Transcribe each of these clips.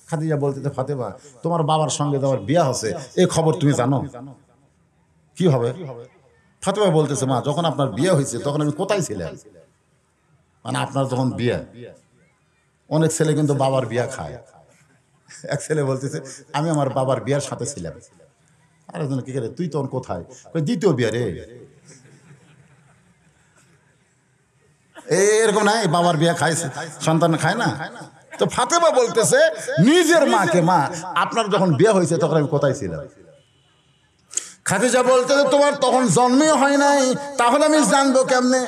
খাদিজা বলতেছে ফাতেমা তোমার বাবার সঙ্গে তোমার বিয়া হচ্ছে এই খবর তুমি জানো? কি হবে? ফাতেমা বলতেছে মা যখন আপনার বিয়ে হয়েছে তখন আমি কোথায় ছিলাম? মানে আপনার যখন বিয়ে, অনেক ছেলে কিন্তু বাবার বিয়া খায়। এক ছেলে বলতেছে আমি আমার বাবার বিয়ার সাথে ছিলাম। আরেকজন কি করে তুই তখন কোথায়? দ্বিতীয় বিয়া রে। এরকম নাই বাবার বিয়া খাইছে সন্তান খায় না। তো ফাতেমা বলতেছে নিজের মাকে মা আপনার যখন বিয়ে হয়েছে তখন আমি কোথায় ছিলাম? খাদিজা বলতেছে তোমার তখন জন্মই হয় নাই, তাহলে আমি জানবো কেমনে?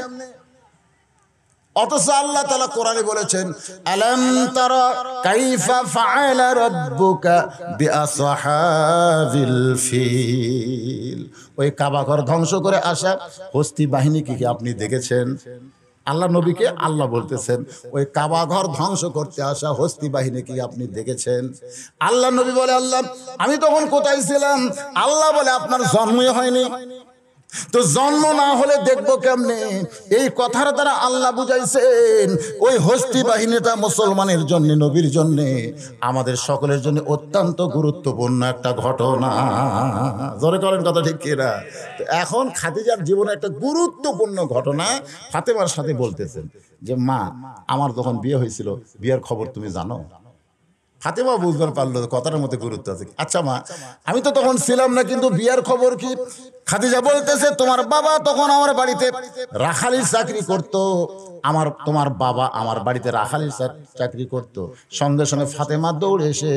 অথচ আল্লাহ তাআলা কোরআনে বলেছেন আলাম তারা কাইফা ফাআলা রাব্বুকা বিআসহাবিল ফিল। ওই কাবা ঘর ধ্বংস করে আসা হস্তি বাহিনীকে কি আপনি দেখেছেন? আল্লাহ নবীকে আল্লাহ বলতেছেন ওই কাবা ঘর ধ্বংস করতে আসা হস্তি বাহিনী কি আপনি দেখেছেন? আল্লাহ নবী বলে আল্লাহ আমি তখন কোথায় ছিলাম? আল্লাহ বলে আপনার জন্মই হয়নি, তো জন্ম না হলে দেখবো কেমনে? এই কথার দ্বারা আল্লাহ বুঝাইছেন ওই হস্তি বাহিনীটা মুসলমানের জন্য, নবীর জন্য, আমাদের সকলের জন্য অত্যন্ত গুরুত্বপূর্ণ একটা ঘটনা। জোরে করেন কথা ঠিক কিনা? তো এখন খাদিজার জীবনে একটা গুরুত্বপূর্ণ ঘটনা ফাতেমার সাথে বলতেছেন যে মা আমার যখন বিয়ে হয়েছিল বিয়ের খবর তুমি জানো? ফাতেমা বুঝবার পারলো কথাটার মধ্যে গুরুত্ব আছে। আচ্ছা মা আমি তো তখন ছিলাম না, কিন্তু বিয়ার খবর কি? খাদিজা বলতেছে তোমার বাবা তখন আমার বাড়িতে রাখালির চাকরি করত। তোমার বাবা আমার বাড়িতে রাখালির চাকরি করত। সঙ্গে সঙ্গে ফাতেমা দৌড়ে এসে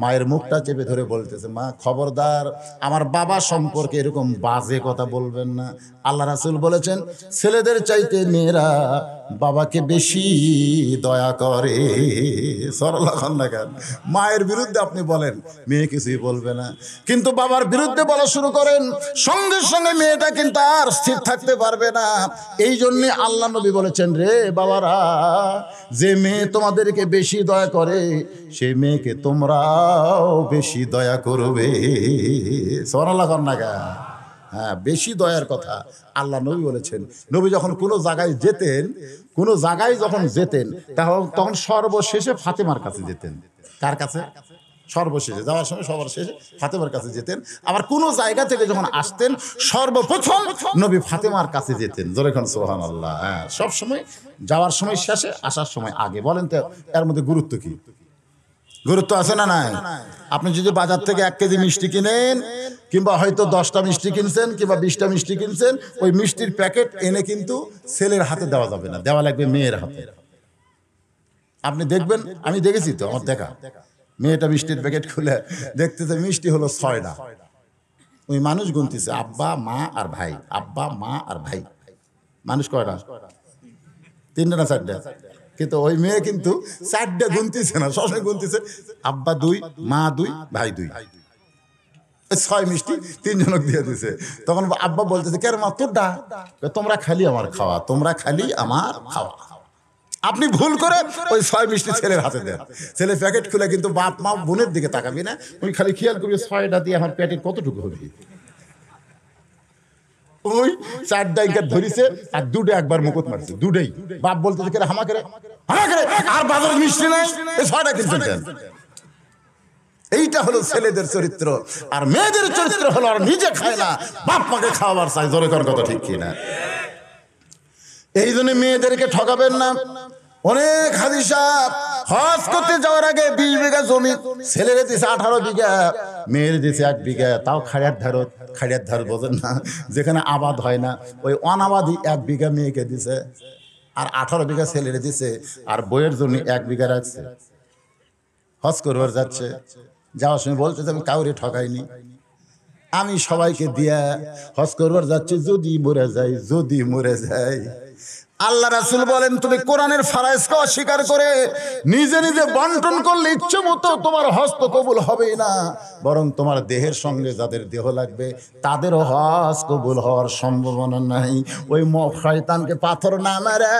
মায়ের মুখটা চেপে ধরে বলতেছে মা খবরদার আমার বাবা সম্পর্কে এরকম বাজে কথা বলবেন না। আল্লাহ রাসূল বলেছেন ছেলেদের চাইতে মেয়েরা বাবাকে বেশি দয়া করে। মায়ের বিরুদ্ধে আপনি বলেন মেয়ে কিছুই বলবে না, কিন্তু বাবার বিরুদ্ধে বলা শুরু করেন সঙ্গে সঙ্গে মেয়েটা কিন্তু আর স্থির থাকতে পারবে না। এই জন্য আল্লাহ নবী বলেছেন রে বাবারা, যে মেয়ে তোমাদেরকে বেশি দয়া করে সেই মেয়েকে তোমরাও বেশি দয়া করবে। সুবহানাল্লাহ কর না গা। হ্যাঁ, বেশি দয়ার কথা আল্লাহ নবী বলেছেন। নবী যখন কোনো জায়গায় যেতেন তখন সর্বশেষে ফাতেমার কাছে যেতেন। কার কাছে? সর্বশেষে যাওয়ার সময় সবার শেষে ফাতেমার কাছে যেতেন। আবার কোনো জায়গা থেকে যখন আসতেন সর্বপ্রথম নবী ফাতেমার কাছে যেতেন। জোরে খান সুবহানাল্লাহ। হ্যাঁ, সব সময় যাওয়ার সময় শেষে, আসার সময় আগে। বলেন তো এর মধ্যে গুরুত্ব কি? গুরুত্ব আছে না নাই? আপনি যদি বাজার থেকে 1 কেজি মিষ্টি কিনেন, কিংবা হয়তো 10টা মিষ্টি কিনছেন কিংবা 20টা মিষ্টি কিনছেন, ওই মিষ্টির প্যাকেট এনে কিন্তু ছেলের হাতে দেওয়া যাবে না, দেওয়া লাগবে মেয়ের হাতে। আপনি দেখবেন, আমি দেখেছি তো, আমার দেখা, মেয়েটা মিষ্টির প্যাকেট খুলে দেখতেছে মিষ্টি হলো 6টা। ওই মানুষ গুনতেছে আব্বা মা আর ভাই, আব্বা মা আর ভাই। মানুষ কয়টা? 3টা না 4টা? কিন্তু ওই মেয়ে কিন্তু 4টা গুনতেছে না, সবসময় গুনতেছে আব্বা 2, মা 2, ভাই 2। 6 মিষ্টি 3 জনক দিয়ে দিছে। তখন আব্বা বলতেছে কেন মা তোরটা? তোমরা খালি আমার খাওয়া, তোমরা খালি আমার খাওয়া। আপনি ভুল করে ওই 6 মিষ্টি ছেলের হাতে দেন। ছেলে প্যাকেট খুলে কিন্তু বাপ মা বোনের দিকে তাকাবি না, ওই খালি খেয়াল করবি 6টা দিয়ে আমার প্যাকেট কতটুকু হবে। ওই 4টা ইঙ্কার ধরিছে আর 2টা একবার মুকুট মারছে, 2টাই। বাপ বলতেছে কেন হামাকে আর বাজারে মিষ্টি নাই, এই 6টা কিনছেন কেন? এইটা হলো ছেলেদের চরিত্র। আর মেয়েদের চরিত্র হলো আর নিজে খায় না, বাপ মাকে খাওয়াবার চাই। জোরে কর কথা ঠিক কিনা? এই জন্য মেয়েদেরকে ঠকাবেন না। অনেক হাজী সাহেব হজ করতে যাওয়ার আগে 20 বিঘা জমি ছেলেরে দিছে 18 বিঘা, মেয়ের দিছে 1 বিঘা। তাও খাড়িয়ার ধার বোঝেন না, যেখানে আবাদ হয় না, ওই অনাবাদি 1 বিঘা মেয়েকে দিছে, আর 18 বিঘা ছেলেরে দিছে, আর বইয়ের জন্য 1 বিঘা রাখছে। হজ করবার যাচ্ছে, যাওয়ার সময় বলতেছে আমি কাউরে ঠকাইনি, আমি সবাইকে দিয়া হজ করবার যাচ্ছি, যদি মরে যাই। আল্লাহ রাসূল বলেন তুমি কোরআনের ফরজকে অস্বীকার করে নিজে নিজে বন্টন করলে ইচ্ছে মতো তোমার হজ তো কবুল হবেই না, বরং তোমার দেহের সঙ্গে যাদের দেহ লাগবে তাদেরও হজ কবুল হওয়ার সম্ভাবনা নাই। ওই শয়তানকে পাথর না মারে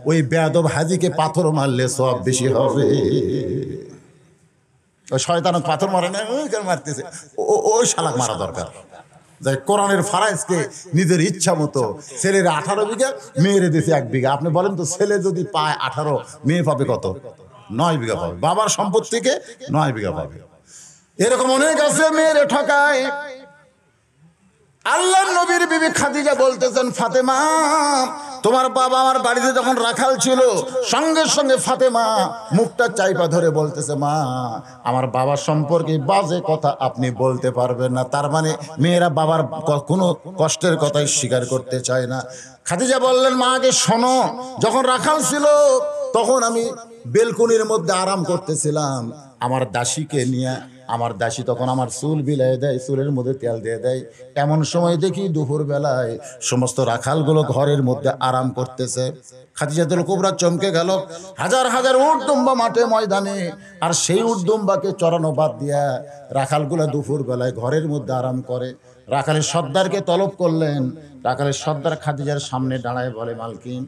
ওই বেয়াদব হাজীকে পাথর মারলে সওয়াব বেশি হবে। ওই শয়তান পাথর মারে না, ওই কেন মারতেছে, ওই শালাক মারা দরকার। যাই কোরআনের ফরজকে নিজের ইচ্ছা মতো ছেলের 18 বিঘা, মেয়ের দিয়েছে 1 বিঘা। আপনি বলেন তো ছেলে যদি পায় 18, মেয়ে পাবে কত? 9 বিঘা পাবে, বাবার সম্পত্তিকে 9 বিঘা পাবে। এরকম অনেক আছে মেয়েরে ঠকায়। আল্লাহ নবীর বিবি খাদিজা বলতেছেন, ফাতেমা তোমার বাবা আমার বাড়িতে যখন রাখাল ছিল, সঙ্গে সঙ্গে ফাতেমা মুখটা চাইপা ধরে বলতেছে, মা আমার বাবার সম্পর্কে বাজে কথা আপনি বলতে পারবেন না। তার মানে মেয়েরা বাবার কোনো কষ্টের কথাই স্বীকার করতে চায় না। খাদিজা বললেন, মা আগে শোনো, যখন রাখাল ছিল তখন আমি বেলকনির মধ্যে আরাম করতেছিলাম আমার দাসীকে নিয়ে। আমার দাসী তখন আমার চুল বিলাই দেয়, চুলের মধ্যে তেল দিয়ে দেয়। এমন সময় দেখি দুপুর বেলায় সমস্ত রাখালগুলো ঘরের মধ্যে আরাম করতেছে। খাদিজাতুল কুবরা চমকে গেল। হাজার হাজার উট দুম্বা মাঠে ময়দানে, আর সেই উট দুম্বাকে চড়ানো বাদ দিয়া রাখালগুলো দুপুর বেলায় ঘরের মধ্যে আরাম করে। রাখালের সর্দারকে তলব করলেন। রাখালের সর্দার খাদিজার সামনে দাঁড়ায় বলে, মালকিন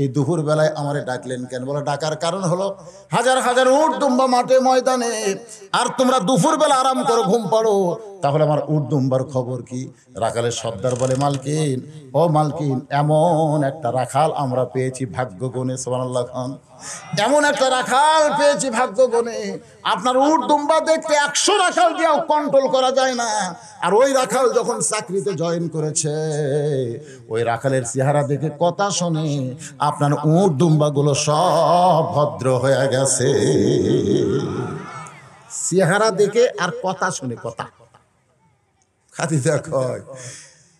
এই দুপুর বেলায় আমারে ডাকলেন কেন? বলে, ডাকার কারণ হলো হাজার হাজার উট দুম্বা মাঠে ময়দানে, আর তোমরা দুপুর বেলা আরাম করো, ঘুম পাড়ো, তাহলে আমার উট দুম্বার খবর কি? রাখালের সর্দার বলে, মালকিন ও মালকিন, এমন একটা রাখাল আমরা পেয়েছি ভাগ্য গুণে, সুবহানাল্লাহ খান, এমন একটা রাখাল পেয়েছি ভাগ্য গুণে। আপনার উট দুম্বা দেখতে 100 রাখাল দিয়েও কন্ট্রোল করা যায় না। আর ওই রাখাল যখন চাকরিতে জয়েন করেছে, ওই রাখালের চেহারা দেখে কথা শুনে আপনার উট দুম্বাগুলো সব ভদ্র হয়ে গেছে। চেহারা দেখে আর কথা শুনে, কথা। খাদিজা কয়,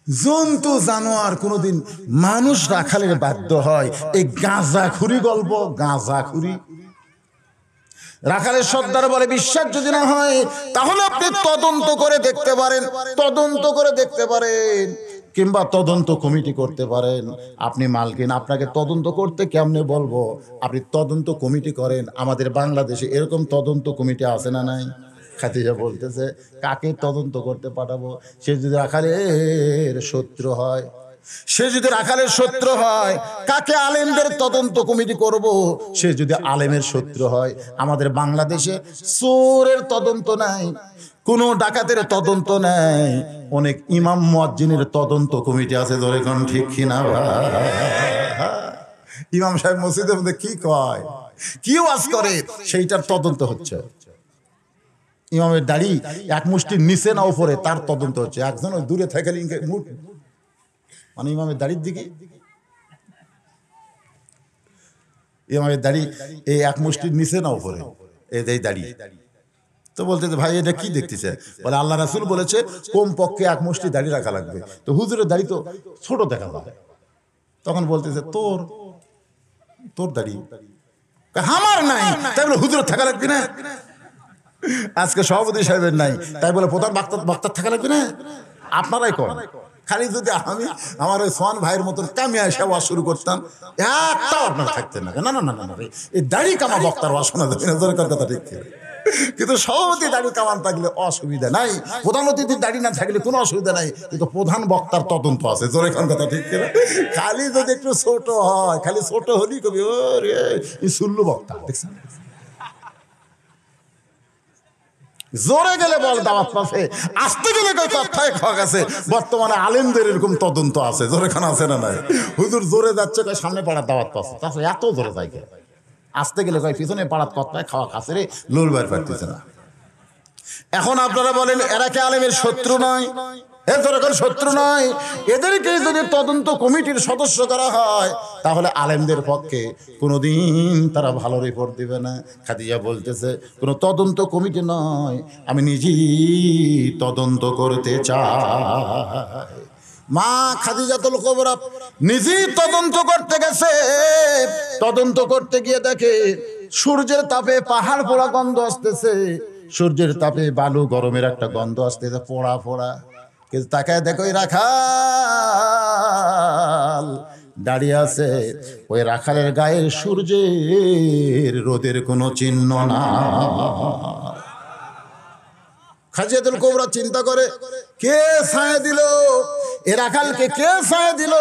জন্তু জানোয়ার কোনোদিন মানুষ রাখালের বাধ্য হয়? এই গাঁজাখুরি গল্প, গাঁজাখুরি। রাখালের সর্দার বলে, বিশ্বাস যদি না হয় তাহলে আপনি তদন্ত করে দেখতে পারেন, তদন্ত করে দেখতে পারেন, কিংবা তদন্ত কমিটি করতে পারেন। আপনি মালকিন, আপনাকে তদন্ত করতে কেমনে বলবো? আপনি তদন্ত কমিটি করেন। আমাদের বাংলাদেশে এরকম তদন্ত কমিটি আছে না নাই? খাদিজা বলতেছে, কাকে তদন্ত করতে পাঠাবো? সে যদি রাখালের শত্রু হয়, সে যদি রাখালের শত্রু হয়, কাকে? আলেমদের তদন্ত কমিটি করব। সে যদি আলেমের শত্রু হয়, আমাদের বাংলাদেশে চোরের তদন্ত নাই, কোন ডাকাতের তদন্ত নাই, অনেক ইমাম মুয়াজ্জিনের তদন্ত কমিটি আছে। ধরে কোন ঠিক কিনা? ইমাম সাহেব মসজিদের মধ্যে কি কয়, কি ওয়াজ করে, সেইটার তদন্ত হচ্ছে। ইমামের দাড়ি এক মুষ্টির নিচে না উপরে, তার তদন্ত হচ্ছে। একজন ওই দূরে থেকে মানে ইমামের দাড়ির দিকে, ইমামের দাড়ি এই এক মুষ্টির নিচে না উপরে, এই দাড়ি। তো বলতেছে, ভাই এটা কি দেখতেছে? বলে, আল্লাহ রাসূল বলেছে কম পক্ষে এক মুষ্টি দাড়ি রাখা লাগবে। তো হুজুরের দাড়ি তো ছোট দেখা যায়। তখন বলতেছে, তোর দাড়ি আমার নাই, তাই বলে হুজুরের থাকা লাগবে না? আজকে সভাপতি সাহেবের নাই, তাই বলে প্রধান বক্তার থাকা লাগবে না? আপনারাই কর। খালি যদি আমি আমার ওই সোহান ভাইয়ের মতন কামিয়া সেবা শুরু করতাম, একটাও আপনার থাকতেন না। না না না না, এই দাড়ি কামা বক্তার ওয়াজ শোনা যাবে না, দরকার কথা ঠিক। কিন্তু সভাপতি দাড়ি কামান থাকলে অসুবিধা নাই, প্রধান অতিথির দাড়ি না থাকলে কোনো অসুবিধা নাই, কিন্তু প্রধান বক্তার তদন্ত আছে। জোরে খান কথা ঠিক কিনা? খালি যদি একটু ছোট হয়, খালি ছোট হলেই কবি ওরে সুল্লু বক্তা, দেখছেন? জোরে গেলে বল দাওয়াত পাশে, আসতে গেলে কই কথায় খাওয়া গেছে। বর্তমানে আলেমদের এরকম তদন্ত আছে। জোরে খান আছে না নাই? হুজুর জোরে যাচ্ছে, কই সামনে পাড়ার দাওয়াত পাচ্ছে, তাছাড়া এত জোরে যায় কে? আসতে গেলে কয় পিছনে পাড়াত কথায় খাওয়া খাচ্ছে রে, লোল বাইর পারতেছে না। এখন আপনারা বলেন, এরা কি আলেমের শত্রু নয়? এরকম শত্রু নয়। এদেরকে যদি তদন্ত কমিটির সদস্য করা হয়, তাহলে আলেমদের পক্ষে কোনোদিন তারা ভালো রিপোর্ট দিবে না। খাদিজা বলতেছে, কোনো তদন্ত কমিটি নয়, আমি নিজেই তদন্ত করতে চাই। মা খাদিজাতুল কুবরা নিজেই তদন্ত করতে গেছে। তদন্ত করতে গিয়ে দেখে সূর্যের তাপে পাহাড় পোড়া গন্ধ আসতেছে, সূর্যের তাপে বালু গরমের একটা গন্ধ আসতেছে, পোড়া পোড়া। কিন্তু তাকায় দেখো, ওই রাখাল দাঁড়িয়ে আছে, ওই রাখালের গায়ে সূর্যের রোদের কোনো চিহ্ন না। খাদিজাতুল কুবরা চিন্তা করে, কে ছায়া দিল এ রাখালকে, কে ছায়া দিল?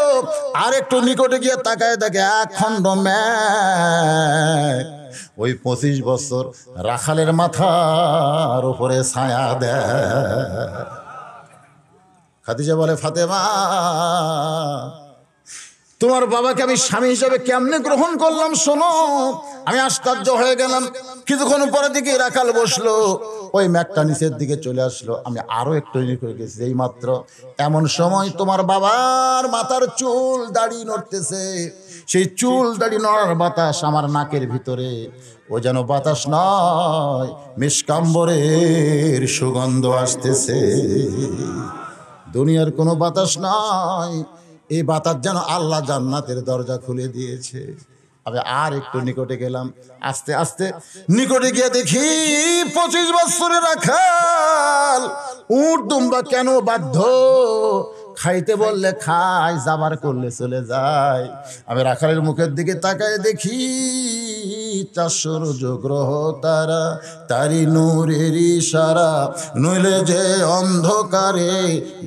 আর একটু নিকটে গিয়ে তাকায় দেখে এক খণ্ড মেঘ ওই 25 বছর রাখালের মাথার উপরে ছায়া দেয়। খাদিজা বলে, ফাতেমা তোমার বাবাকে আমি স্বামী হিসেবে কেমনে গ্রহণ করলাম শোনো। আমি আশ্চর্য হয়ে গেলাম। কিছুক্ষণ পরে দিকে রাখাল বসলো, ওই ম্যাকটা নিচের দিকে চলে আসলো। আমি আরো একটু করে গেছি এই মাত্র। এমন সময় তোমার বাবার মাথার চুল দাড়ি নড়তেছে। সেই চুল দাড়ি নড়ার বাতাস আমার নাকের ভিতরে, ও যেন বাতাস নয়, মিষ্কাম্বরের সুগন্ধ আসতেছে। দুনিয়ার কোনো বাতাস নয়, এই বাতাস যেন আল্লাহ জান্নাতের দরজা খুলে দিয়েছে। আমি আর একটু নিকটে গেলাম, আস্তে আস্তে নিকটে গিয়ে দেখি 25 বছরের রাখাল। উট দুম্বা কেন বাধ্য, খাইতে বললে খায়, যাবার করলে চলে যায়। আমি রাখালের মুখের দিকে তাকায় দেখি 400 গ্রহ তারা, তারি নূরের ইশারা, নইলে যে অন্ধকারে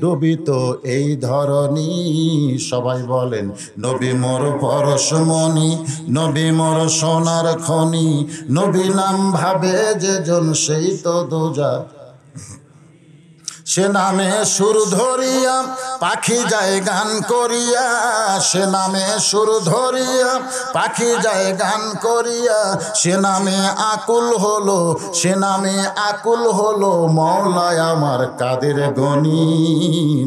ডুবিত এই ধরনী। সবাই বলেন নবী মোর পরশমণি, নবী মোর সোনার খনি, নবী নাম ভাবে যে জন সেই তো দোজা। সে নামে সুর ধরিয়া পাখি যায় গান করিয়া, সে নামে সুর ধরিয়া পাখি যায় গান করিয়া, সে নামে আকুল হলো, সে নামে আকুল হলো মওলায় আমার কাদের গনি।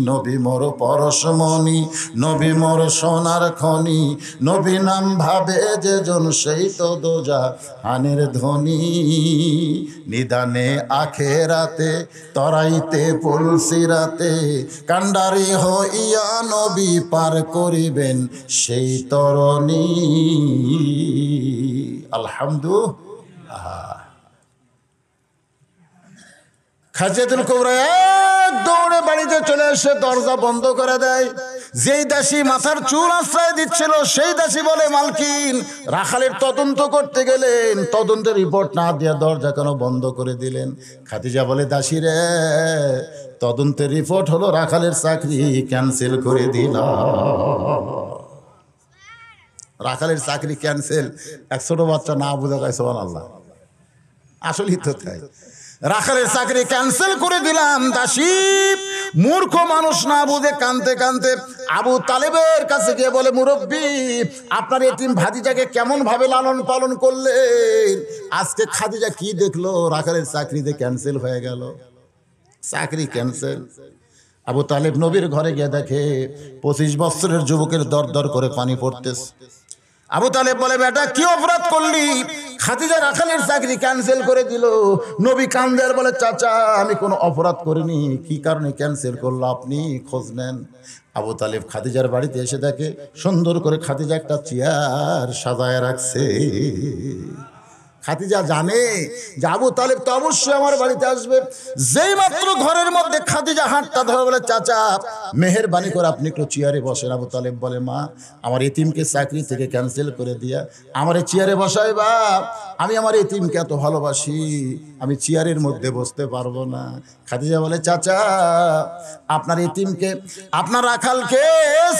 নবী মোর পরশমণি, নবী মোর সোনার খনি, নবী নাম ভাবে যে জন সেই তো দোজা হানের ধ্বনি। নিদানে আখেরাতে তরাইতে পুলসিরাতে, কান্ডারি হইয়া নবী পার করিবেন সেই তরণী। আলহামদুলিল্লাহ। খাজিয়াতুল কুবরা এক দৌড়ে বাড়িতে চলে এসে দরজা বন্ধ করে দেয়। যেই দাসী মাথার চুল আশ্রয় দিচ্ছিল সেই দাসী বলে, মালকিন রাখালের তদন্ত করতে গেলেন, তদন্তের রিপোর্ট না দিয়ে দরজা কেন বন্ধ করে দিলেন? খাদিজা বলে, দাসী রে, তদন্তের রিপোর্ট হলো রাখালের চাকরি ক্যান্সেল করে দিলাম। রাখালের চাকরি ক্যান্সেল, এক ছোট বাচ্চা না বুঝা গায় সুবহানাল্লাহ। আসলেই তো তাই, রাখালের চাকরি ক্যান্সেল করে দিলাম। দাসী মূর্খ মানুষ না বুঝে কানতে কানতে আবু তালেবের কাছে গিয়ে বলে, মুরব্বী আপনার এতিম ভাতিজাকে কেমন ভাবে লালন পালন করলেন, আজকে খাদিজা কি দেখলো রাখালের চাকরিতে ক্যান্সেল হয়ে গেল, চাকরি ক্যান্সেল। আবু তালেব নবীর ঘরে গিয়ে দেখে 25 বছরের যুবকের দর দর করে পানি পড়তেছে। আবু তালেব বলে, বেটা কি অপরাধ করলি, খাদিজা রাখালের চাকরি ক্যান্সেল করে দিল। নবী কান্দের বলে, চাচা আমি কোনো অপরাধ করিনি, কি কারণে ক্যান্সেল করলো আপনি খোঁজ নেন। আবু তালেব খাদিজার বাড়িতে এসে দেখে সুন্দর করে খাদিজা একটা চেয়ার সাজায় রাখছে। খাদিজা জানে যে আবু তালেব তো অবশ্যই আমার বাড়িতে আসবে। যেই মাত্র ঘরের মধ্যে খাদিজা হাতটা ধরে বলে, চাচা মেহেরবানি করে আপনি একটু চেয়ারে বসেন। আবু তালেব বলে, মা আমার এতিমকে চাকরি থেকে ক্যান্সেল করে দিয়া আমার চেয়ারে বসাই বাপ, আমি আমার এতিমকে এত ভালোবাসি, আমি চেয়ারের মধ্যে বসতে পারবো না। খাদিজা বলে, চাচা আপনার এতিমকে, আপনার রাখালকে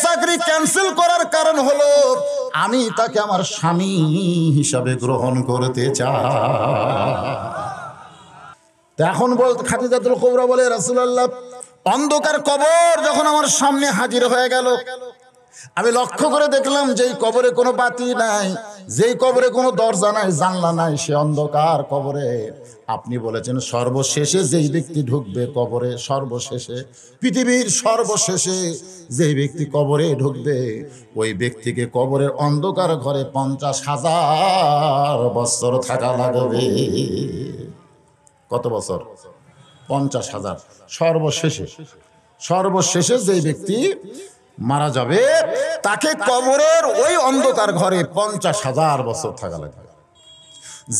চাকরি ক্যান্সেল করার কারণ হলো আমি তাকে আমার স্বামী হিসাবে গ্রহণ করতে চাই। এখন বলতে খাদিজাতুল কুবরা বলে, রাসূলুল্লাহ অন্ধকার কবর যখন আমার সামনে হাজির হয়ে গেল, আমি লক্ষ্য করে দেখলাম যেই কবরে কোনো বাতি নাই, যেই কবরে কোনো দরজা নাই, জানলা নাই, সে অন্ধকার কবরে। আপনি বলেছেন সর্বশেষে যেই ব্যক্তি ঢুকবে কবরে, সর্বশেষে পৃথিবীর সর্বশেষে যেই ব্যক্তি কবরে ঢুকবে, ওই ব্যক্তিকে কবরের অন্ধকার ঘরে 50,000 বছর থাকা লাগবে। কত বছর? 50,000। সর্বশেষে, সর্বশেষে যেই ব্যক্তি মারা যাবে তাকে কবরের ওই অন্ধকার ঘরে 50,000 বছর থাকা লাগবে।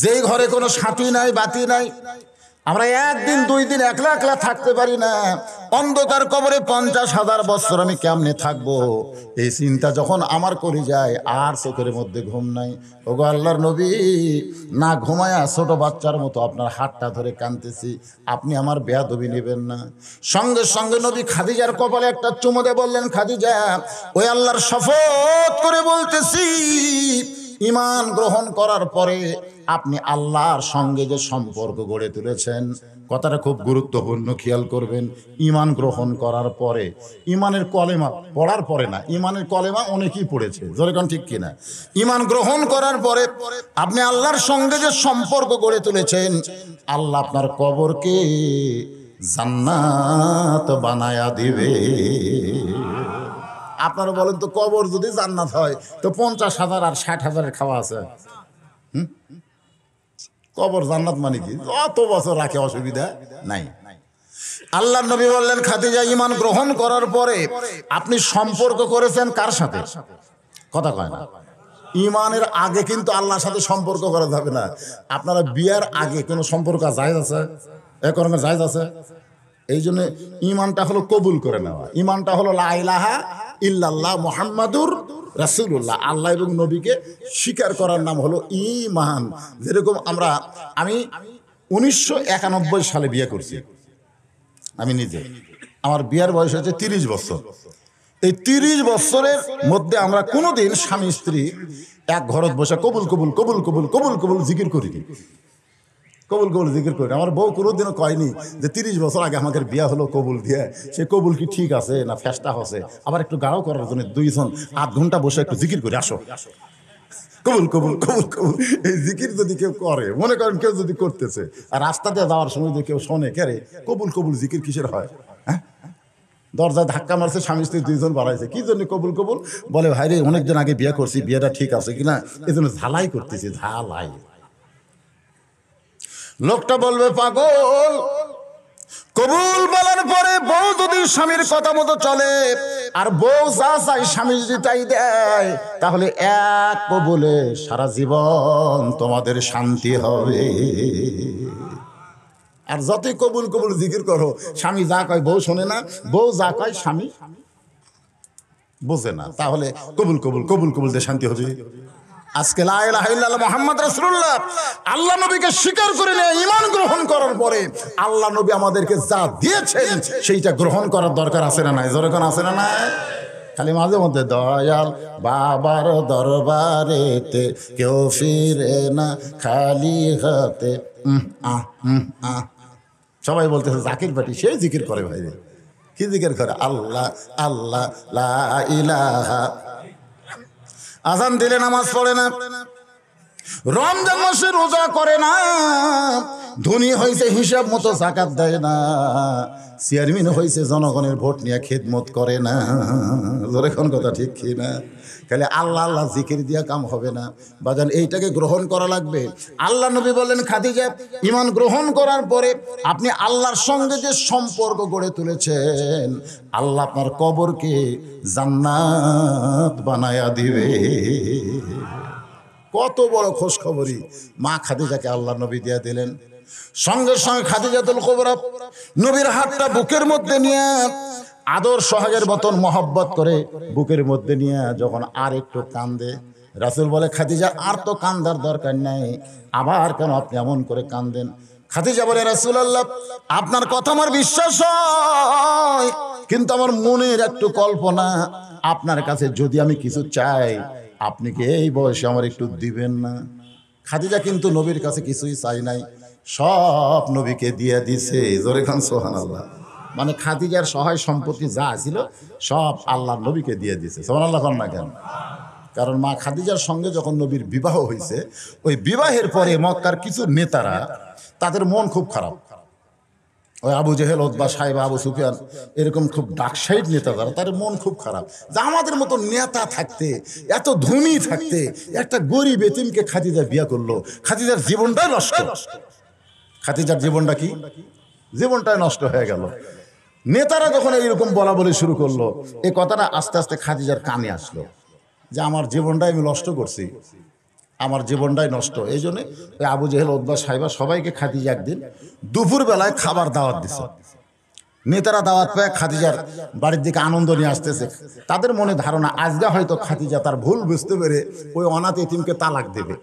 যেই ঘরে কোনো সাথী নাই, বাতি নাই, আমরা একদিন 2 দিন একলা একলা থাকতে পারি না, অন্ধকার কবরে 50,000 বছর আমি কেমনে থাকবো, এই চিন্তা যখন আমার করে যায় আর চোখের মধ্যে ঘুম নাই। ওগো আল্লাহর নবী, না ঘুমায়া ছোট বাচ্চার মতো আপনার হাতটা ধরে কাঁদতেছি, আপনি আমার বেয়াদবি নেবেন না। সঙ্গে সঙ্গে নবী খাদিজার কপালে একটা চুমো দিয়ে বললেন, খাদিজা ওই আল্লাহর শপথ করে বলতেছি ঈমান গ্রহণ করার পরে আপনি আল্লাহর সঙ্গে যে সম্পর্ক গড়ে তুলেছেন, কথাটা খুব গুরুত্বপূর্ণ, খেয়াল করবেন। ঈমান গ্রহণ করার পরে, ঈমানের কলেমা পড়ার পরে না, ঈমানের কলেমা অনেকেই পড়েছে, জোরে কোন ঠিক কিনা? ঈমান গ্রহণ করার পরে আপনি আল্লাহর সঙ্গে যে সম্পর্ক গড়ে তুলেছেন, আল্লাহ আপনার কবরকে জান্নাত বানায়া দিবে। আপনারা বলেন তো, কবর যদি জান্নাত হয় তো 50,000 আর 60,000 খাওয়া আছে? কবর জান্নাত মানে কি? যত বছর রাখে অসুবিধা নাই। আল্লাহ নবী বললেন, খাদিজা ঈমান গ্রহণ করার পরে আপনি সম্পর্ক করেছেন কার সাথে? কথা কয় না। ঈমানের আগে কিন্তু আল্লাহর সাথে সম্পর্ক করা যাবে না। আপনারা বিয়ার আগে কোনো সম্পর্ক জায়েজ আছে? এখন জায়েজ আছে? এই জন্য ঈমানটা হলো কবুল করে নেওয়া। ঈমানটা হলো লা ইলাহা ইল্লাল্লাহ মুহাম্মাদুর রাসূলুল্লাহ, আল্লাহ এবং নবীকে স্বীকার করার নাম হলো ঈমান। যেরকম আমি 1991 সালে বিয়ে করছি, আমি নিজে। আমার বিয়ার বয়স হচ্ছে 30 বছর। এই 30 বছরের মধ্যে আমরা কোনোদিন স্বামী স্ত্রী এক ঘরত বসে কবুল কবুল কবুল কবুল কবুল কবুল জিকির করিনি। কবুল কবুল জিকির করি আমার বউ কোনোদিনও কয়নি যে 30 বছর আগে আমাকে বিয়া হলো কবুল দিয়ে, সে কবুল কি ঠিক আছে না ফেস্টা হচ্ছে, আবার একটু গাঢ় করার জন্য 2জন 8 ঘন্টা বসে একটু জিকির করে আসো, কবুল কবুল কবুল কবুল। এই জিকির যদি কেউ করে, মনে করেন কেউ যদি করতেছে আর রাস্তা দিয়ে যাওয়ার সময় যদি কেউ শোনে, কে রে কবুল কবুল জিকির কিসের হয়? হ্যাঁ, দরজায় ধাক্কা মারছে, স্বামী স্ত্রী 2জন বাড়াইছে, কি জন্য কবুল কবুল? বলে ভাই রে অনেকদিন আগে বিয়ে করছি, বিয়েটা ঠিক আছে কিনা এই জন্য ঝালাই করতেছি, ঝালাই। লোকটা বলবে পাগল, কবুল বলার পরে বউ যদি স্বামীর কথা মতো চলে আর বউ যা চাই স্বামী যদি তাই দেয়, তাহলে এক কবুলে সারা জীবন তোমাদের শান্তি হবে। আর যতই কবুল কবুল জিকির করো, স্বামী যা কয় বউ শোনে না, বউ যা কয় স্বামী বোঝে না, তাহলে কবুল কবুল কবুল কবুল দিয়ে শান্তি হবে? আজকে লা ইলাহা ইল্লাল্লাহ মুহাম্মদ রাসূলুল্লাহ আল্লাহ নবীকে স্বীকার করে নিয়ে ঈমান গ্রহণ করার পরে আল্লাহ নবী আমাদেরকে যা দিয়েছেন সেইটা গ্রহণ করার দরকার আছে না নাই? যখন আছে না নাই? খালি মাঝে মধ্যে দয়াল বাবার দরবারেতে কেউ ফিরে না খালি হাতে, সবাই বলতেছে জাকির পাটি, সেই জিকির করে ভাই। কি জিকির করে? আল্লাহ আল্লাহ লা ইলাহা। আজান দিলে নামাজ পড়ে না, রমজান মাসে রোজা করে না, ধনী হয়েছে হিসাব মতো যাকাত দেয় না, চেয়ারম্যান হয়েছে জনগণের ভোট নিয়ে খেদমত করে না। এখন কথা ঠিক কি না? খালি আল্লাহ আল্লাহ জিকির দিয়া কাম হবে না বাজান, এইটাকে গ্রহণ করা লাগবে। আল্লাহ নবী বললেন, খাদিজা ঈমান গ্রহণ করার পরে আপনি আল্লাহর সঙ্গে যে সম্পর্ক গড়ে তুলেছেন, আল্লাহ আপনার কবরকে জান্নাত বানায়া দিবে। কত বড় খোঁজ খবরই মা খাদিজাকে আল্লাহ নবী দিয়া দিলেন। সঙ্গে সঙ্গে খাদিজাতুল কুবরা নবীর হাতটা বুকের মধ্যে নিয়ে আদর সোহাগের মতন মহব্বত করে বুকের মধ্যে নিয়ে যখন আর একটু কান্দে, রাসূল বলে, খাদিজা আর তো কান্দার দরকার নাই, আবার কেন আপনি এমন করে কান্দেন? খাদিজা বলে, রাসূলুল্লাহ আপনার কথা আমার বিশ্বাস হয়, কিন্তু আমার মনের একটু কল্পনা, আপনার কাছে যদি আমি কিছু চাই আপনি কি এই বয়সে আমার একটু দিবেন না? খাদিজা কিন্তু নবীর কাছে কিছুই চাই নাই, সব নবীকে দিয়ে দিছে। জোরে খান সুবহানাল্লাহ। মানে খাদিজার সহায় সম্পত্তি যা ছিল সব আল্লাহর নবীকে দিয়ে দিছে। সুবহানাল্লাহ কন না কেন? কারণ মা খাদিজার সঙ্গে যখন নবীর বিবাহ হয়েছে, ওই বিবাহের পরে মক্কার কিছু নেতারা তাদের মন খুব খারাপ। ওই আবু জেহেল, উতবা, সাইবা, আবু সুফিয়ান, এরকম খুব ডাকসাইড নেতা যারা, তাদের মন খুব খারাপ যে আমাদের মতো নেতা থাকতে, এত ধনী থাকতে একটা গরিব এতিমকে খাদিজা বিয়া করলো, খাদিজার জীবনটাই নষ্ট। খাদিজার জীবনটা কি? জীবনটাই নষ্ট হয়ে গেল। নেতারা যখন এইরকম বলা বলি শুরু করলো, এই কথাটা আস্তে আস্তে খাদিজার কানে আসলো যে আমার জীবনটাই আমি নষ্ট করছি, আমার জীবনটাই নষ্ট। এই জন্য ওই আবু জেহেল, উতবা, সাইবা সবাইকে খাদিজা একদিন দুপুর বেলায় খাবার দাওয়াত দিছে। নেতারা দাওয়াত পেয়ে খাদিজার বাড়ির দিকে আনন্দ নিয়ে আসতেছে। তাদের মনে ধারণা আজকে হয়তো খাদিজা তার ভুল বুঝতে পেরে ওই অনাথ এতিমকে তালাক দেবে,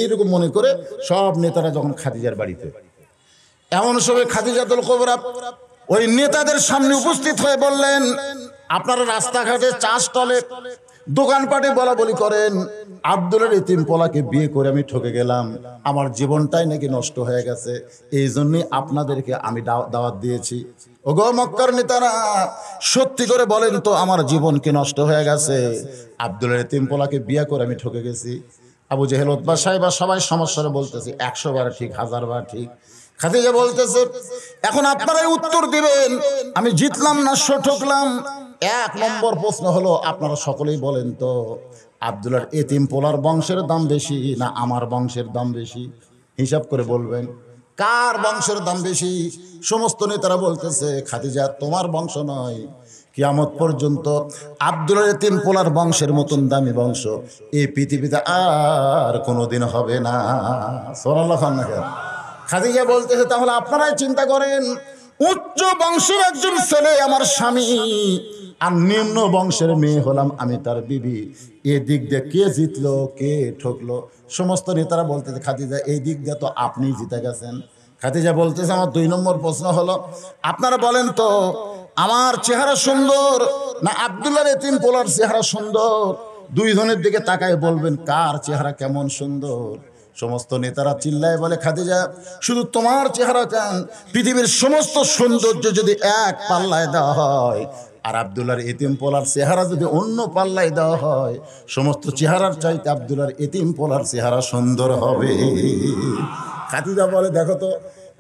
এইরকম মনে করে সব নেতারা যখন খাদিজার বাড়িতে, এমন সময় খাদিজাতুল কুবরা ওই নেতাদের সামনে উপস্থিত হয়ে বললেন, আপনারা রাস্তাঘাটে, চা স্টলে দোকানপাটে বলা বলি করেন আব্দুলের এতিম পোলাকে বিয়ে করে আমি ঠকে গেলাম, আমার জীবনটাই নাকি নষ্ট হয়ে গেছে, এই জন্যই আপনাদেরকে আমি দাওয়াত দিয়েছি। ওগো মক্কার নেতারা, সত্যি করে বলেন তো আমার জীবন কি নষ্ট হয়ে গেছে? আব্দুলের এতিম পোলাকে বিয়ে করে আমি ঠকে গেছি। আবু জেহেল, উতবা, সাইবা সবাই সমস্যাটা বলতেছে 100 বার ঠিক, 1000 বার ঠিক। খাদিজা বলতেছে এখন আপনারাই উত্তর দিবেন আমি জিতলাম না ঠকলাম। 1 নম্বর প্রশ্ন হলো আপনারা সকলেই বলেন তো আব্দুল্লাহর এতিম পোলার বংশের দাম বেশি না আমার বংশের দাম বেশি? হিসাব করে বলবেন কার বংশের দাম বেশি? সমস্ত নেতারা বলতেছে খাদিজা তোমার বংশ নয়, কিয়ামত পর্যন্ত আব্দুল্লাহর এতিম পোলার বংশের মতন দামি বংশ এই পৃথিবীতে আর কোনোদিন হবে না। সুবহানাল্লাহ। খাদিজা বলতেছে তাহলে আপনারাই চিন্তা করেন, উচ্চ বংশের একজন ছেলে আমার স্বামী আর নিম্ন বংশের মেয়ে হলাম আমি তার বিবি, এদিক দিয়ে কে জিতলো কে ঠকলো? সমস্ত নেতারা বলতেছে খাদিজা এই দিক দিয়ে তো আপনি জিতে গেছেন। খাদিজা বলতেছে আমার 2 নম্বর প্রশ্ন হলো আপনারা বলেন তো আমার চেহারা সুন্দর না আব্দুল্লাহর এতিম পোলার চেহারা সুন্দর? 2 জনের দিকে তাকায় বলবেন কার চেহারা কেমন সুন্দর। সমস্ত নেতারা চিল্লায় বলে খাদিজা শুধু তোমার চেহারা কেন, পৃথিবীর সমস্ত সৌন্দর্য যদি এক পাল্লায় দেওয়া হয় আর আব্দুল্লাহর এতিম পোলার চেহারা যদি অন্য পাল্লায় দেওয়া হয়, সমস্ত চেহারার চাইতে আব্দুল্লাহর এতিম পোলার চেহারা সুন্দর হবে। খাদিজা বলে দেখো তো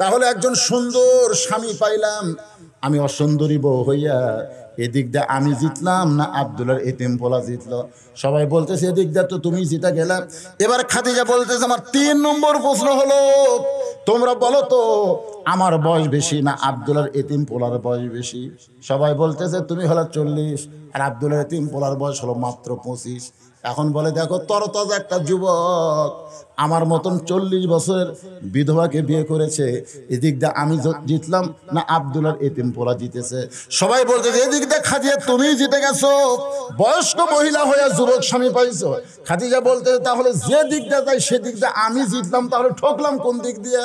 তাহলে একজন সুন্দর স্বামী পাইলাম, আমি অসুন্দরী বউ হইয়া এদিক দিয়ে আমি জিতলাম না আব্দুল্লাহর এতিম পোলা জিতলো? সবাই বলতেছে এদিক দিয়ে তো তুমি জিতে গেলা। এবার খাদিজা বলতেছে আমার 3 নম্বর প্রশ্ন হলো তোমরা বলো তো আমার বয়স বেশি না আব্দুল্লাহর এতিম পোলার বয়স বেশি? সবাই বলতেছে তুমি হলো 40 আর আব্দুল্লাহর এতিম পোলার বয়স হলো মাত্র 25। এখন বলে দেখো তরতাজা একটা যুবক আমার মতন 40 বছরের বিধবাকে বিয়ে করেছে, এদিক দিয়ে আমি জিতলাম না আব্দুল্লাহর এতিম পোলা জিতেছে? সবাই বলতেছে এদিক দিয়ে খাদিজা তুমি জিতে গেছো, বয়স্ক মহিলা হয়ে যুবক স্বামী পাইছো। খাদিজা বলতেছে তাহলে যে দিক দিয়ে যাই সেদিক দিয়ে আমি জিতলাম, তাহলে ঠকলাম কোন দিক দিয়ে?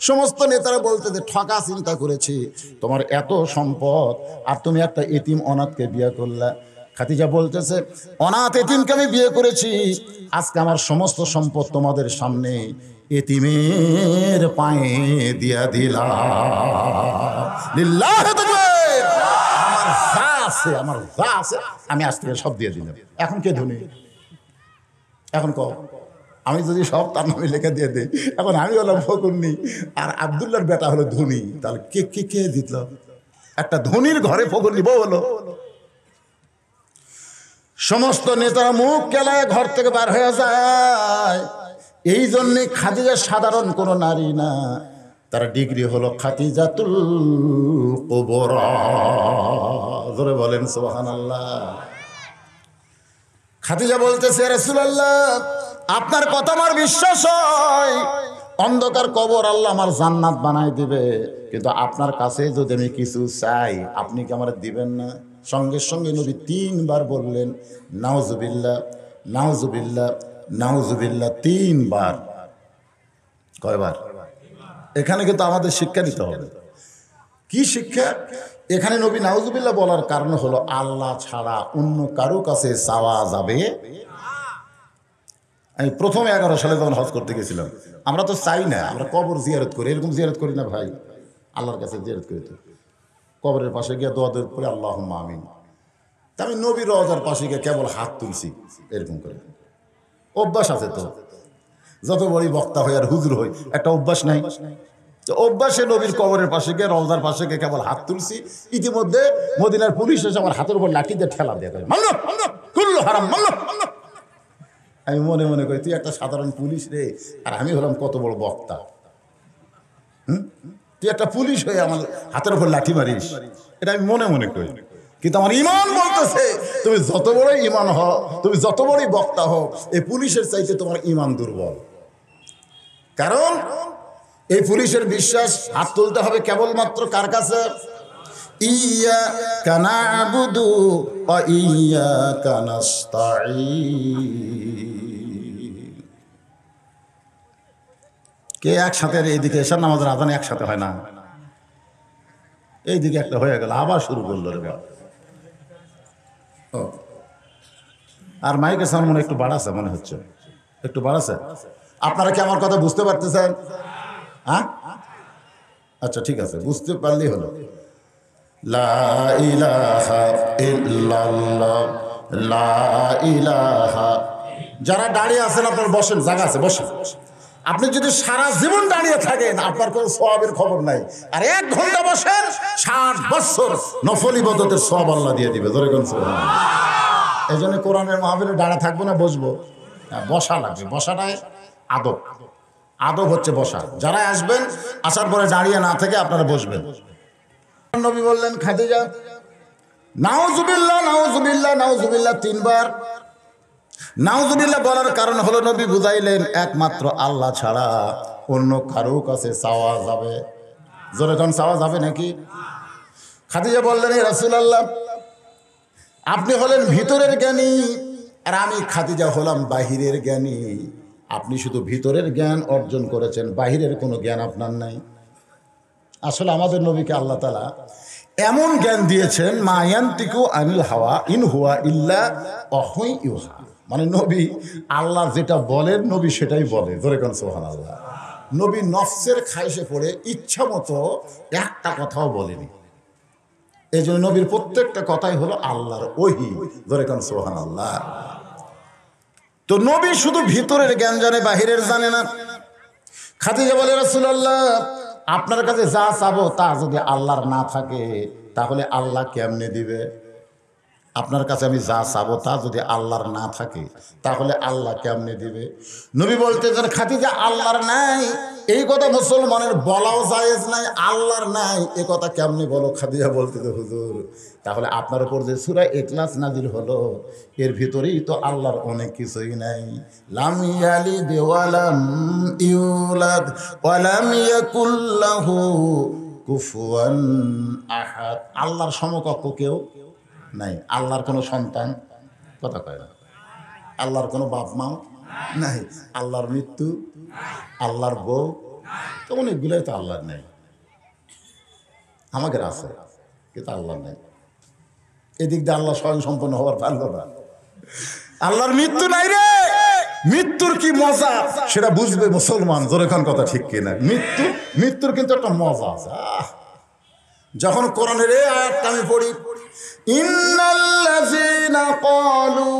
সমস্ত নেতারা বলতেছে ঠকা চিন্তা করেছি, তোমার এত সম্পদ আর তুমি একটা এতিম অনাথকে বিয়ে করলা। খাদিজা বলতেছে অনাথ এতিমকে আমি বিয়ে করেছি, আজকে আমার সমস্ত সম্পদ তোমাদের সামনে এতিমের পায়ে দিয়া দিলাম। লিল্লাহি তাকবীর। আমার যা আছে আমি আজ থেকে সব দিয়ে দিলাম। এখন কে ধনী? এখন কও আমি যদি সব তার নামে লেখা দিয়ে দিই, এখন আমি হলাম ফকুন্নি আর আব্দুল্লাহর বেটা হলো ধনী, তাহলে কে কে কে জিতল? একটা ধনীর ঘরে ফকুন্নি বউ হলো। সমস্ত নেতারা মুখ কেলায় ঘর থেকে বার হয়ে যায়। এই জন্যে খাদিজা সাধারণ কোনো নারী না, তার ডিগ্রি হলো খাদিজাতুল কুবরা। জোরে বলেন সুবহানাল্লাহ। খাদিজা বলতেছে রাসূলুল্লাহ আপনার কথা আমার বিশ্বাস হয়, অন্ধকার কবর আল্লাহ আমার জান্নাত বানাই দিবে, কিন্তু আপনার কাছে যদি আমি কিছু চাই আপনি কি আমার দিবেন না? সঙ্গে সঙ্গে নবী 3 বার বললেন নাউজুবিল্লাহ নাউজুবিল্লাহ নাউজুবিল্লাহ 3 বার। কয়বার? এখানে কিন্তু আমাদের শিক্ষা দিতে হবে। কি শিক্ষা? এখানে নবী নাউজুবিল্লাহ বলার কারণ হলো আল্লাহ ছাড়া অন্য কারো কাছে চাওয়া যাবে। আমি প্রথম 11 সালে যখন হজ করতে গেছিলাম, আমরা তো চাই না, আমরা কবর জিয়ারত করি, এরকম জিয়ারত করি না ভাই, আল্লাহর কাছে জিয়ারত করি। তো কবরের পাশে গিয়ে দোয়া দোয়া করে আল্লাহুম্মা আমিন। তা আমি নবীর রওজার পাশে গিয়ে কেবল হাত তুলছি এরকম করে। অভ্যাস আছে তো, যত বড়ই বক্তা হই আর হুজুর হই একটা অভ্যাস নাই? তো অভ্যাসে নবীর কবরের পাশে গিয়ে রওজার পাশে গিয়ে কেবল হাত তুলছি। ইতিমধ্যে মদিনার পুলিশ এসে আমার হাতের উপর লাঠি দিয়ে ঠেলা দিয়ে মানলো কুল্লু হারাম মানলো। আমি মনে মনে করি তুই একটা সাধারণ পুলিশ রে, আর আমি হলাম কত বড় বক্তা। তুই একটা পুলিশ হয়ে আমার হাতের উপর লাঠি মারিস, এটা আমি মনে মনে করি। কিন্তু আমার ইমান বলতেছে তুমি যত বড় ইমান হও, তুমি যত বড়ই বক্তা হও, এই পুলিশের চাইতে তোমার ইমান দুর্বল। কারণ এই পুলিশের বিশ্বাস হাত তুলতে হবে কেবলমাত্র কার কাছে? ইয়্যাকা না'বুদু ওয়া ইয়্যাকা নাস্তাঈন। কে একসাথে এইদিকে এশার নামাজের আযান একসাথে হয় না, এইদিকে একটা হয়ে গেল আবার শুরু করলো রে বাবা। আর মাইকের সাউন্ড মনে একটু বাড়াছে মনে হচ্ছে, একটু বাড়াছে। আপনারা কি আমার কথা বুঝতে পারতেছেন? হ্যাঁ, আচ্ছা ঠিক আছে, বুঝতে পারলেই হলো। লা ইলাহা ইল্লাল্লাহ, লা ইলাহা। যারা দাঁড়িয়ে আছেন আপনারা বসেন, জায়গা আছে বসেন। আপনি যদি সারা জীবন দাঁড়িয়ে থাকেন আপনার কোনো সওয়াবের খবর নাই, আর 1 ঘন্টা বসেন 60 বছর নফল ইবাদতের সওয়াব আল্লাহ দিয়ে দিবে। ধরে কোন সুবহানাল্লাহ। এই জন্য কোরআনের মাহফিলে দাঁড়া থাকবো না, বসবো। বসা লাগবে, বসাটাই আদব। আদব হচ্ছে বসা। যারা আসবেন আসার পরে দাঁড়িয়ে না থেকে আপনারা বসবেন। নবী বললেন খাদিজা নাউজুবিল্লাহ নাউজুবিল্লাহ নাউজুবিল্লাহ 3 বার। নাউজুবিল্লাহ বলার কারণ হলো নবী বুঝাইলেন একমাত্র আল্লাহ ছাড়া অন্য কারো কাছে চাওয়া যাবে, জোরে কোন চাওয়া যাবে নাকি? খাদিজা বললেন হে রাসূলুল্লাহ, আপনি হলেন ভিতরের জ্ঞানী আর আমি খাদিজা হলাম বাহিরের জ্ঞানী। আপনি শুধু ভিতরের জ্ঞান অর্জন করেছেন, বাহিরের কোনো জ্ঞান আপনার নাই। আসলে আমাদের নবীকে আল্লাহ তাআলা এমন জ্ঞান দিয়েছেন, মা ইয়ান্তিকু আনিল হাওয়া ইন হুয়া ইল্লা ওয়াহয়ুন ইউহা। মানে নবী আল্লাহ যেটা বলেন নবী সেটাই বলে। ধরে কোন সুবহানাল্লাহ। নবী নফসের খাইশে পড়ে ইচ্ছা মতো একটা কথাও বলেনি। এই জন্য নবীর প্রত্যেকটা কথাই হলো আল্লাহর ওহী। ধরে কোন সুবহানাল্লাহ। তো নবী শুধু ভিতরের জ্ঞান জানে, বাহিরের জানে না। খাদিজা বলে রাসূলুল্লাহ, আপনার কাছে যা চাবো তা যদি আল্লাহর না থাকে তাহলে আল্লাহ কেমনে দিবে? আপনার কাছে আমি যা চাবো তা যদি আল্লাহর না থাকে তাহলে আল্লাহ কেমনে দিবে? নবী বলতেছেন খাদিজা আল্লাহর নাই এই কথা মুসলমানের বলাও জায়েজ নাই, আল্লাহর নাই এ কথা কেমনে বলো? খাদিজা বলতেছে হুজুর তাহলে আপনার উপর যে সূরা ইখলাস নাজিল হলো এর ভিতরেই তো আল্লাহর অনেক কিছুই নাই। লাম ইয়ালিদ ওয়া লাম ইউলাদ ওয়া লাম ইয়াকুল লাহু কুফুয়ান আহাদ। আল্লাহর সমকক্ষ কেউ নাই। আল্লাহর কোনো সন্তান, কথা কয় না। আল্লাহর কোনো বাপ মা নাই। আল্লাহর মৃত্যু, আল্লাহর বউ, তো অনেকগুলোই তো আল্লাহর নেই। আমাদের আছে কিন্তু আল্লাহর নেই। এদিক দিয়ে আল্লাহ স্বয়ং সম্পন্ন হওয়ার পারল না। আল্লাহর মৃত্যু নাই রে। মৃত্যুর কি মজা সেটা বুঝবে মুসলমান। জোরে কোন কথা ঠিক কিনা? মৃত্যুর কিন্তু একটা মজা আছে। যখন কোরআনের এই আয়াতটা আমি পড়ি, ইন্নাল্লাযীনা ক্বালু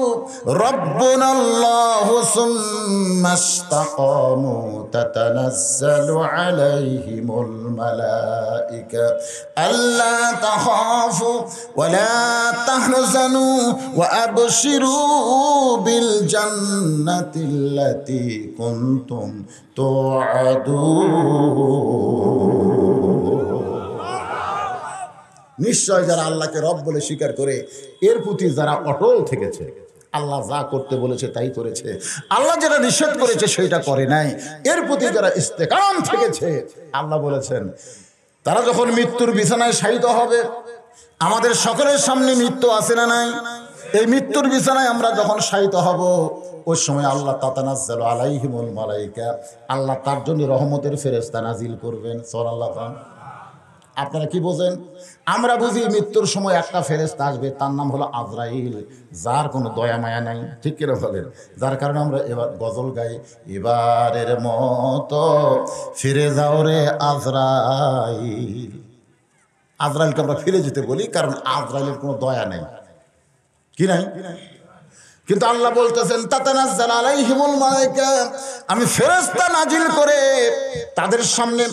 রাব্বুনাল্লাহু সুম্মা ইসতাকামু তাতানাজ্জালু আলাইহিমুল মালায়েকা আল্লা তাখাফু ওয়া লা তাহজানু ওয়া আবশিরু বিল জান্নাতিল্লাতী কুনতুম তুআদুন। নিশ্চয় যারা আল্লাহকে রব বলে স্বীকার করে এর প্রতি যারা অটল থেকেছে, আল্লাহ যা করতে বলেছে তাই করেছে, আল্লাহ যেটা নিষেধ করেছে সেটা করে নাই, এর প্রতি যারা ইস্তেকাম থেকেছে, আল্লাহ বলেছেন তারা যখন মৃত্যুর বিছানায় শায়িত হবে, আমাদের সকলের সামনে মৃত্যু আছে না নাই? এই মৃত্যুর বিছানায় আমরা যখন শায়িত হব ওই সময় আল্লাহ তাতানাজ্জালু আলাইহিমুল মালায়েকা, আল্লাহ তার জন্য রহমতের ফেরেশতা নাজিল করবেন। সুবহানাল্লাহ। আপনারা কি বোঝেন? আমরা বুঝি মৃত্যুর সময় একটা ফেরেশতা আসবে, তার নাম হলো আজরাইল, যার কোনো দয়া মায়া নাই, ঠিক কিনা বলেন? যার কারণে আমরা এবার গজল গাই, এবারের মতো ফিরে যাও রে আজরাইল। আজরাইলকে আমরা ফিরে যেতে বলি কারণ আজরাইলের কোনো দয়া নেই, কি নাই? কিন্তু আল্লাহ বলতেছেন তাতানাজ্জালু আলাইহিমুল মালায়েকা, আমি ফেরেশতা নাজিল করে তাদের সামনে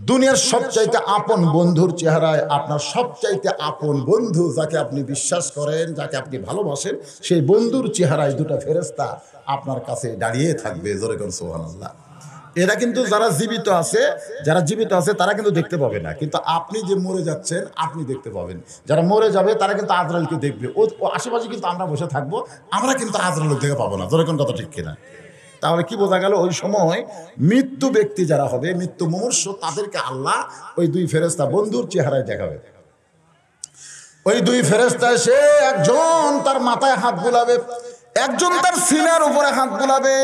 দুনিয়ার সবচাইতে আপন বন্ধুর চেহারায়, আপনার সবচাইতে আপন বন্ধু যাকে আপনি বিশ্বাস করেন, যাকে আপনি ভালোবাসেন, সেই বন্ধুর চেহারায় দুটো ফেরেশতা আপনার কাছে দাঁড়িয়ে থাকবে। জোরে করে সুবহানাল্লাহ। এরা কিন্তু যারা জীবিত আছে তারা কিন্তু দেখতে পাবে না, কিন্তু আপনি যে মরে যাচ্ছেন আপনি দেখতে পাবেন। যারা মরে যাবে তারা কিন্তু আজরাইলকে দেখবে। ও আশেপাশে কিন্তু আমরা বসে থাকবো, আমরা কিন্তু আজরাইল দেখে পাবো না। জোরে কোন কথা ঠিক কিনা? তাহলে কি বোঝা গেল? ওই সময় মৃত্যু ব্যক্তি যারা হবে, মৃত্যু মুমূর্ষ, তাদেরকে আল্লাহ ওই দুই ফেরেশতা বন্ধুর চেহারায় দেখাবে। ওই দুই ফেরেশতা এসে একজন তার মাথায় হাত বুলাবে, একজন তার সিনার উপরে হাত বুলাবে।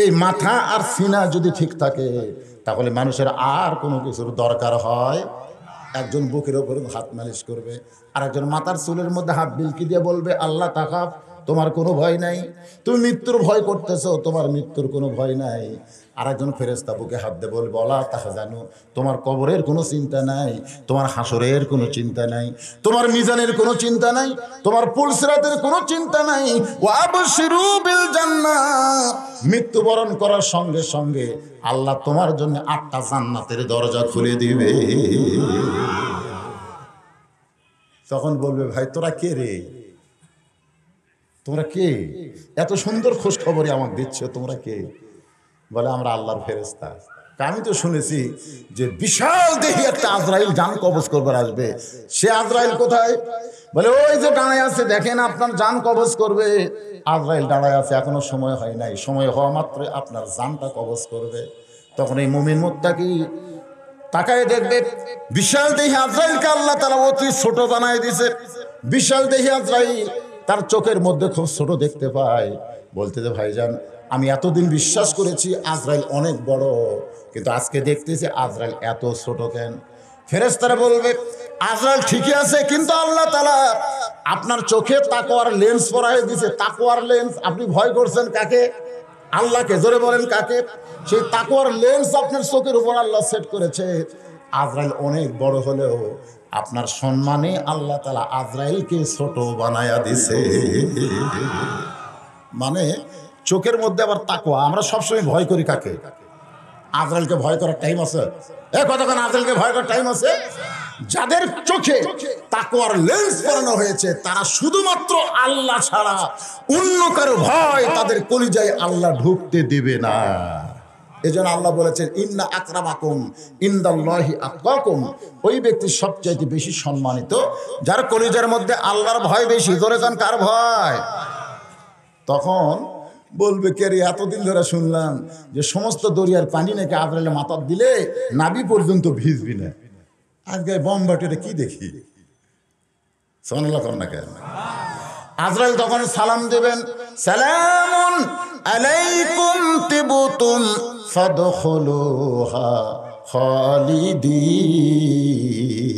এই মাথা আর সিনা যদি ঠিক থাকে তাহলে মানুষের আর কোনো কিছুর দরকার হয়। একজন বুকের উপরে হাত মালিশ করবে, আর একজন মাথার চুলের মধ্যে হাত বিলকি দিয়ে বলবে আল্লাহ তাকাফ তোমার কোনো ভয় নাই। তুমি মৃত্যুর ভয় করতেছো, তোমার মৃত্যুর কোনো ভয় নাই। আর একজন ফেরেশতা বুকে হাত দিয়ে বলবে ওয়ালা তাহজানু, তোমার কবরের কোনো চিন্তা নাই, তোমার হাসরের কোনো চিন্তা নাই, তোমার মিজানের কোনো চিন্তা নাই, তোমার পুলসিরাতের কোনো চিন্তা নাই। ওয়াবশিরু বিল জান্নাহ, মৃত্যুবরণ করার সঙ্গে সঙ্গে আল্লাহ তোমার জন্য 8টা জান্নাতের দরজা খুলে দিবে। তখন বলবে ভাই তোরা কে রে, তোমরা কে, এত সুন্দর খোঁজ খবরই আমাকে দিচ্ছ, তোমরা কে? বলে আমরা আল্লাহর ফেরেশতা। আমি তো শুনেছি যে বিশাল দেহি একটা আজরাইল জান কবজ করবার আসবে। সে আজরাইল কোথায়? বলে ওই যে দাঁড়ায় আছে দেখেন, আপনার জান কবজ করবে। আজরাইল দাঁড়ায় আছে, এখনো সময় হয় নাই, সময় হওয়া মাত্র আপনার জানটা কবজ করবে। তখন এই মুমিন মুত্তাকি তাকায় দেখবে বিশাল দেহি আজরাইলকে আল্লাহ তাআলা অতি ছোট বানায় দিয়েছে। বিশাল দেহি আজরাইল তার চোখের মধ্যে খুব ছোট দেখতে পায়। বলতে যে ভাইজান আমি এতদিন বিশ্বাস করেছি আজরাইল অনেক বড়, কিন্তু আজকে দেখতেছি আজরাইল এত ছোট কেন? ফেরেশতারা বলবে আজরাইল ঠিকই আছে, কিন্তু আল্লাহ তাআলা আপনার চোখে তাকওয়ার লেন্স পরায় দিয়েছে। তাকওয়ার লেন্স, আপনি ভয় করছেন কাকে? আল্লাহকে। জোরে বলেন কাকে? সেই তাকওয়ার লেন্স আপনার চোখের উপর আল্লাহ সেট করেছে। আজরাইল অনেক বড় হলেও আপনার সম্মানে আল্লাহ তাআলা আজরাইলকে ছোট বানায়া দিছে। মানে চোখের মধ্যে আবার তাকওয়া। আমরা সবসময় ভয় করি কাকে? আজরাইলকে ভয় করার টাইম আছে? কতক্ষণ আজরাইলকে ভয় করার টাইম আছে? যাদের চোখে তাকওয়ার লেন্স পরানো হয়েছে তারা শুধুমাত্র আল্লাহ ছাড়া অন্য কারো ভয় তাদের কলিজায় আল্লাহ ঢুকতে দিবে না। এজন্য আল্লাহ বলেছেন ইন্না আকরামাকুম ইনদাল্লাহি আতকাকুম, ওই ব্যক্তি সবচাইতে বেশি সম্মানিত যার কলিজার মধ্যে আল্লাহর ভয় বেশি। ধরে যান কার ভয়? তখন বলবে কে রে, এতদিন ধরে শুনলাম যে সমস্ত দরিয়ার পানি নাকি আজরাইলে মাথার দিলে নাভি পর্যন্ত ভিজবি না, আজকে বোমবাটিটা কি দেখি? সুবহানাল্লাহ করেন না কেন? আজরাইল তখন সালাম দেবেন, সালামুন আলাইকুম তিবতুম ফাদখুলুহা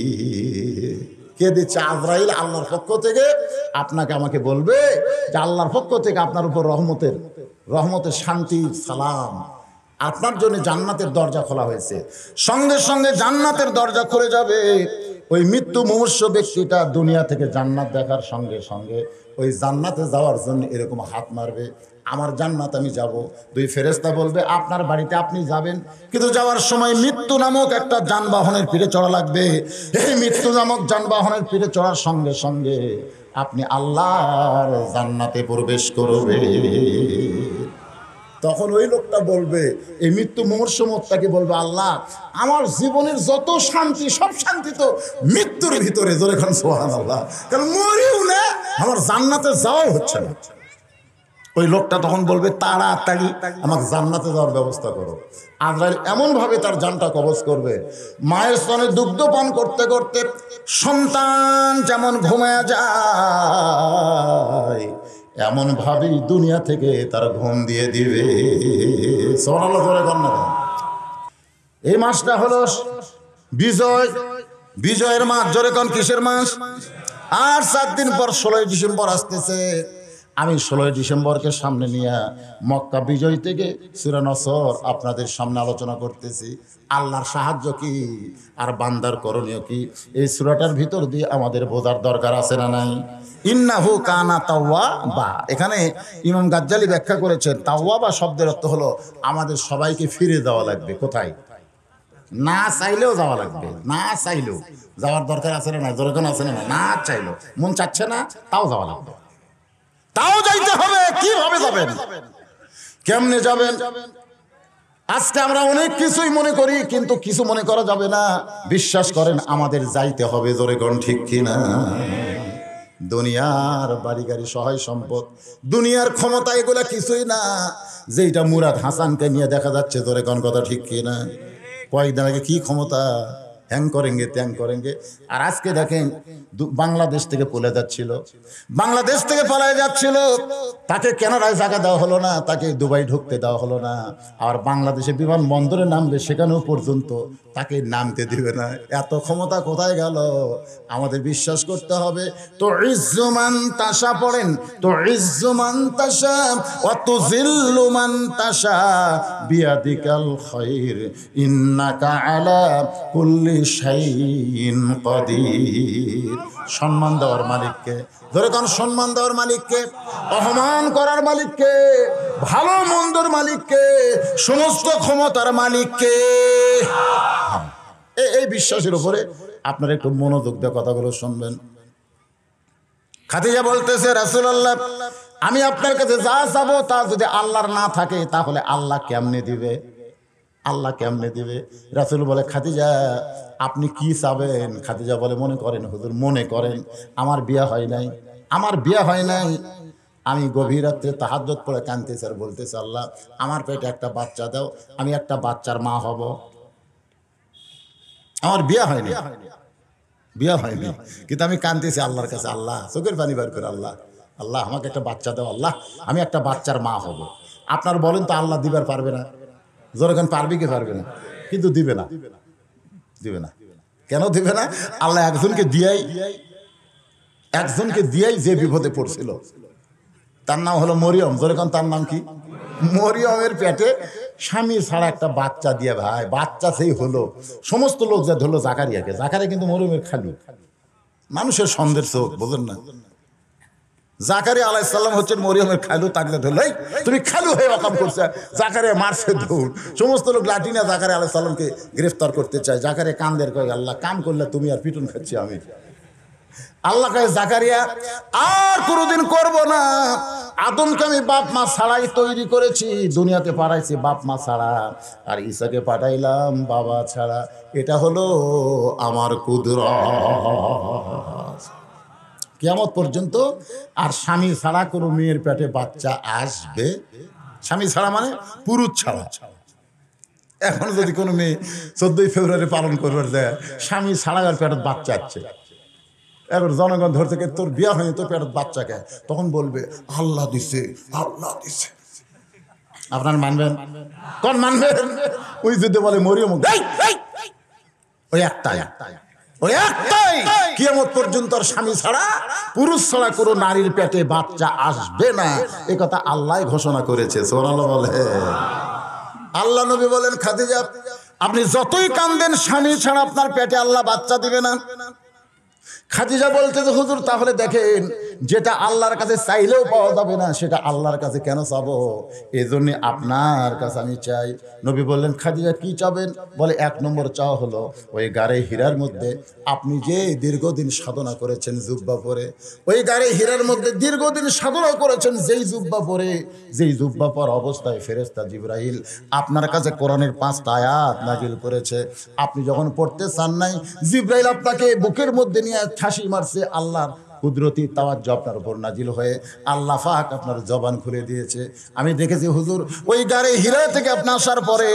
খালিদিন। কে দিচ্ছে? আজরাইল আল্লাহর পক্ষ থেকে আপনাকে আমাকে বলবে যে আল্লাহর পক্ষ থেকে আপনার উপর রহমতের শান্তি সালাম, আপনার জন্য জান্নাতের দরজা খোলা হয়েছে। সঙ্গে সঙ্গে জান্নাতের দরজা খুলে যাবে। ওই মৃত্যু মুমূর্ষু ব্যক্তিটা দুনিয়া থেকে জান্নাত দেখার সঙ্গে সঙ্গে ওই জান্নাতে যাওয়ার জন্য এরকম হাত মারবে, আমার জান্নাত আমি যাব। দুই ফেরেশতা বলবে আপনার বাড়িতে আপনি যাবেন, কিন্তু যাওয়ার সময় মৃত্যু নামক একটা যানবাহনের পিঠে চড়া লাগবে। এই মৃত্যু নামক যানবাহনের পিঠে চড়ার সঙ্গে সঙ্গে আপনি আল্লাহর জান্নাতে প্রবেশ করবে। তখন ওই লোকটা বলবে, এই মৃত্যু মুমূর্ষু মোত্তাকি বলবে আল্লাহ আমার জীবনের যত শান্তি সব শান্তি তো মৃত্যুর ভিতরে। জোরে খান সুবহানাল্লাহ। কারণ মরিও না, আমার জান্নাতে যাওয়াও হচ্ছে না। ওই লোকটা তখন বলবে তাড়াতাড়ি আমাকে জান্নাতে যাওয়ার ব্যবস্থা করো। আজরাইল এমনভাবে তার জানটা কবজ করবে, মায়ের স্তনে দুগ্ধ পান করতে করতে সন্তান যেমন ঘুমায় যায় এমন ভাবেই দুনিয়া থেকে তার ঘুম দিয়ে দিবে। সুবহানাল্লাহ করে কন্যা। এই মাসটা হলো বিজয়, বিজয়ের মাস। জোরে কোন কিসের মাস? আর 4 দিন পর 16ই ডিসেম্বর আসতেছে। আমি 16ই ডিসেম্বরকে সামনে নিয়ে মক্কা বিজয় থেকে সূরা নসর আপনাদের সামনে আলোচনা করতেছি। আল্লাহর সাহায্য কি আর বান্দার করণীয় কি, এই সূরাটার ভিতর দিয়ে আমাদের বোঝার দরকার আছে না নাই? ইন্নাহু কানা তাওয়াবা। এখানে ইমাম গাজ্জালি ব্যাখ্যা করেছেন তাওয়াবা শব্দের অর্থ হলো আমাদের সবাইকে ফিরে যাওয়া লাগবে। কোথায়? না চাইলেও যাওয়া লাগবে। না চাইলেও যাওয়ার দরকার আছে না? দরকার আছে না? না চাইলেও, মন চাচ্ছে না তাও যাওয়া লাগবে, তাও যাইতে হবে। কিভাবে যাবেন? কেমনে যাবেন? আজকে আমরা অনেক কিছুই মনে করি, কিন্তু কিছু মনে করা যাবে না। বিশ্বাস করেন আমাদের যাইতে হবে। জোরে কোন ঠিক কিনা? দুনিয়ার বাড়ি গাড়ি সহায় সম্পদ, দুনিয়ার ক্ষমতা এগুলা কিছুই না। যেটা মুরাদ হাসানকে নিয়ে দেখা যাচ্ছে, জোরে কোন কথা ঠিক কিনা? কয়েকদিন আগে কি ক্ষমতা, হ্যাং করেঙ্গে ত্যাং করেঙ্গে। আর আজকে দেখেন বাংলাদেশ থেকে পলে যাচ্ছিল, বাংলাদেশ থেকে পালায় যাচ্ছিল, তাকে কেনাডায় জায়গা দেওয়া হলো না, তাকে দুবাই ঢুকতে দেওয়া হলো না। আর বাংলাদেশে বিমানবন্দরে নামবে সেখানেও পর্যন্ত তাকে নামতে দিবে না। এত ক্ষমতা কোথায় গেল? আমাদের বিশ্বাস করতে হবে। তো ইজ্জুমান তাশা পড়েন, তো ইজ্জুমান তাশা অত জিল্লুমান তাশা বিয়াদিকাল খায়র ইন্নাকা আলা কুল্লি শাইইন কাদির। সম্মান দেওয়ার মালিককে, ধরে কোন সম্মান দেওয়ার মালিককে, অপমান করার মালিককে, ভালো মন্দর মালিককে, সমস্ত ক্ষমতার মালিককে। এই বিশ্বাসের উপরে আপনারা একটু মনোযোগ দিয়ে কথাগুলো শুনবেন। খাদিজা বলতেছে, রাসূলুল্লাহ, আমি আপনার কাছে যা চাবো তা যদি আল্লাহর না থাকে তাহলে আল্লাহ কেমনে দিবে? আল্লাহ কেমনে দিবে? রাসূল বলে, খাদিজা আপনি কি চাবেন? খাদিজা বলে, মনে করেন হুজুর, মনে করেন আমার বিয়ে হয় নাই, আমার বিয়ে হয় নাই, আমি গভীর রাত্রে তাহাজ্জুদ পড়ে কাঁদতেছি আর বলতেছি, আল্লাহ আমার পেটে একটা বাচ্চা দাও, আমি একটা বাচ্চার মা হব। আমার বিয়ে হয়নি, বিয়ে হয়নি, কিন্তু আমি কাঁদতেছি আল্লাহর কাছে, আল্লাহ চোখের পানি বার করে, আল্লাহ আল্লাহ আমাকে একটা বাচ্চা দাও, আল্লাহ আমি একটা বাচ্চার মা হব। আপনার বলেন তো আল্লাহ দিবার পারবে না? জোরখান পারবে কি পারবে না? কিন্তু দিবে না, দিবে না। কেন দিবে না? আল্লাহ একজনকে দিয়াই যে বিপদে পড়ছিল, তার নাম হলো মরিয়ম। জোরখান তার নাম কি? মরিয়মের পেটে স্বামী ছাড়া একটা বাচ্চা দিয়ে, ভাই বাচ্চা সেই হলো, সমস্ত লোক যা ধরলো জাকারিয়াকে। জাকারিয়া কিন্তু মরিয়মের খালু, মানুষের সন্দেহের চোখ, বোঝেন না? জাকারিয়া আলাইহিস সালাম হচ্ছেন মরিয়মের খালু, তাকে ধরলো তুমি খালু হয়ে অকাম করছে। জাকারিয়া মারছে দৌড়, সমস্ত লোক লাঠি নিয়ে জাকারিয়া আলাইহিস সালামকে গ্রেফতার করতে চায়। জাকারিয়া কান্দের কয়, আল্লাহ কাম করলে তুমি আর পিটুন খাচ্ছি আমি। আল্লাহ কয়, জাকারিয়া আর কোনোদিন করব না। আদমকে আমি বাপ মা ছাড়াই তৈরি করেছি, দুনিয়াতে পাঠাইছি বাপ মা ছাড়া, আর ঈসাকে পাঠাইলাম বাবা ছাড়া। এটা হলো আমার কুদরত। কিয়ামত পর্যন্ত আর স্বামী ছাড়া কোনো মেয়ের পেটে বাচ্চা আসবে, স্বামী ছাড়া মানে পুরুষ ছাড়া। এখন যদি কোনো মেয়ে 14ই ফেব্রুয়ারি পালন করবার যায়, স্বামী ছাড়া আর পেটে বাচ্চা আসছে, এবার জনগণ ধরতে গিয়ে তোর বিয়ে হয়নি, তোর পেটে বাচ্চাকে, তখন বলবে আল্লাহ দিছে, আল্লাহ দিছে। আপনার মানবেন? কোন মানবেন? ওই যদি বলে মরিয়ম, ওই একটাই, ওই একটাই, কিয়ামত পর্যন্ত স্বামী ছাড়া পুরুষ ছাড়া কোনো নারীর পেটে বাচ্চা আসবে না, এ কথা আল্লাহ ঘোষণা করেছে। সুবহানাল্লাহ বলে। আল্লাহ নবী বলেন, খাদিজা আপনি যতই কান্দেন স্বামী ছাড়া আপনার পেটে আল্লাহ বাচ্চা দিবে না। খাদিজা বলতে যে হুজুর তাহলে দেখেন, যেটা আল্লাহর কাছে চাইলেও পাওয়া যাবে না সেটা আল্লাহর কাছে কেন চাবো? এই জন্য আপনার কাছে আমি চাই। নবী বললেন, খাদিজা কি চাবেন? বলে, 1 নম্বর চাওয়া হলো ওই গাড়ে হীরার মধ্যে আপনি যে দীর্ঘদিন সাধনা করেছেন জুব্বা পরে, ওই গাড়ে হীরার মধ্যে দীর্ঘদিন সাধনা করেছেন যেই জুব্বা পরে, যেই জুব্বা পর অবস্থায় ফেরেশতা জিবরাইল আপনার কাছে কোরআনের 5টা আয়াত নাজিল করেছে, আপনি যখন পড়তে চান নাই, জিবরাইল আপনাকে বুকের মধ্যে নিয়ে ঠাসি মারছে, আল্লাহর কুদরতি তাওয়াজ্জু আপনার উপর নাজিল হয়ে আল্লাহ পাক আপনার জবান খুলে দিয়েছে। আমি দেখেছি হুজুর, ওই গাড়ে হীরা থেকে আপনি আসার পরে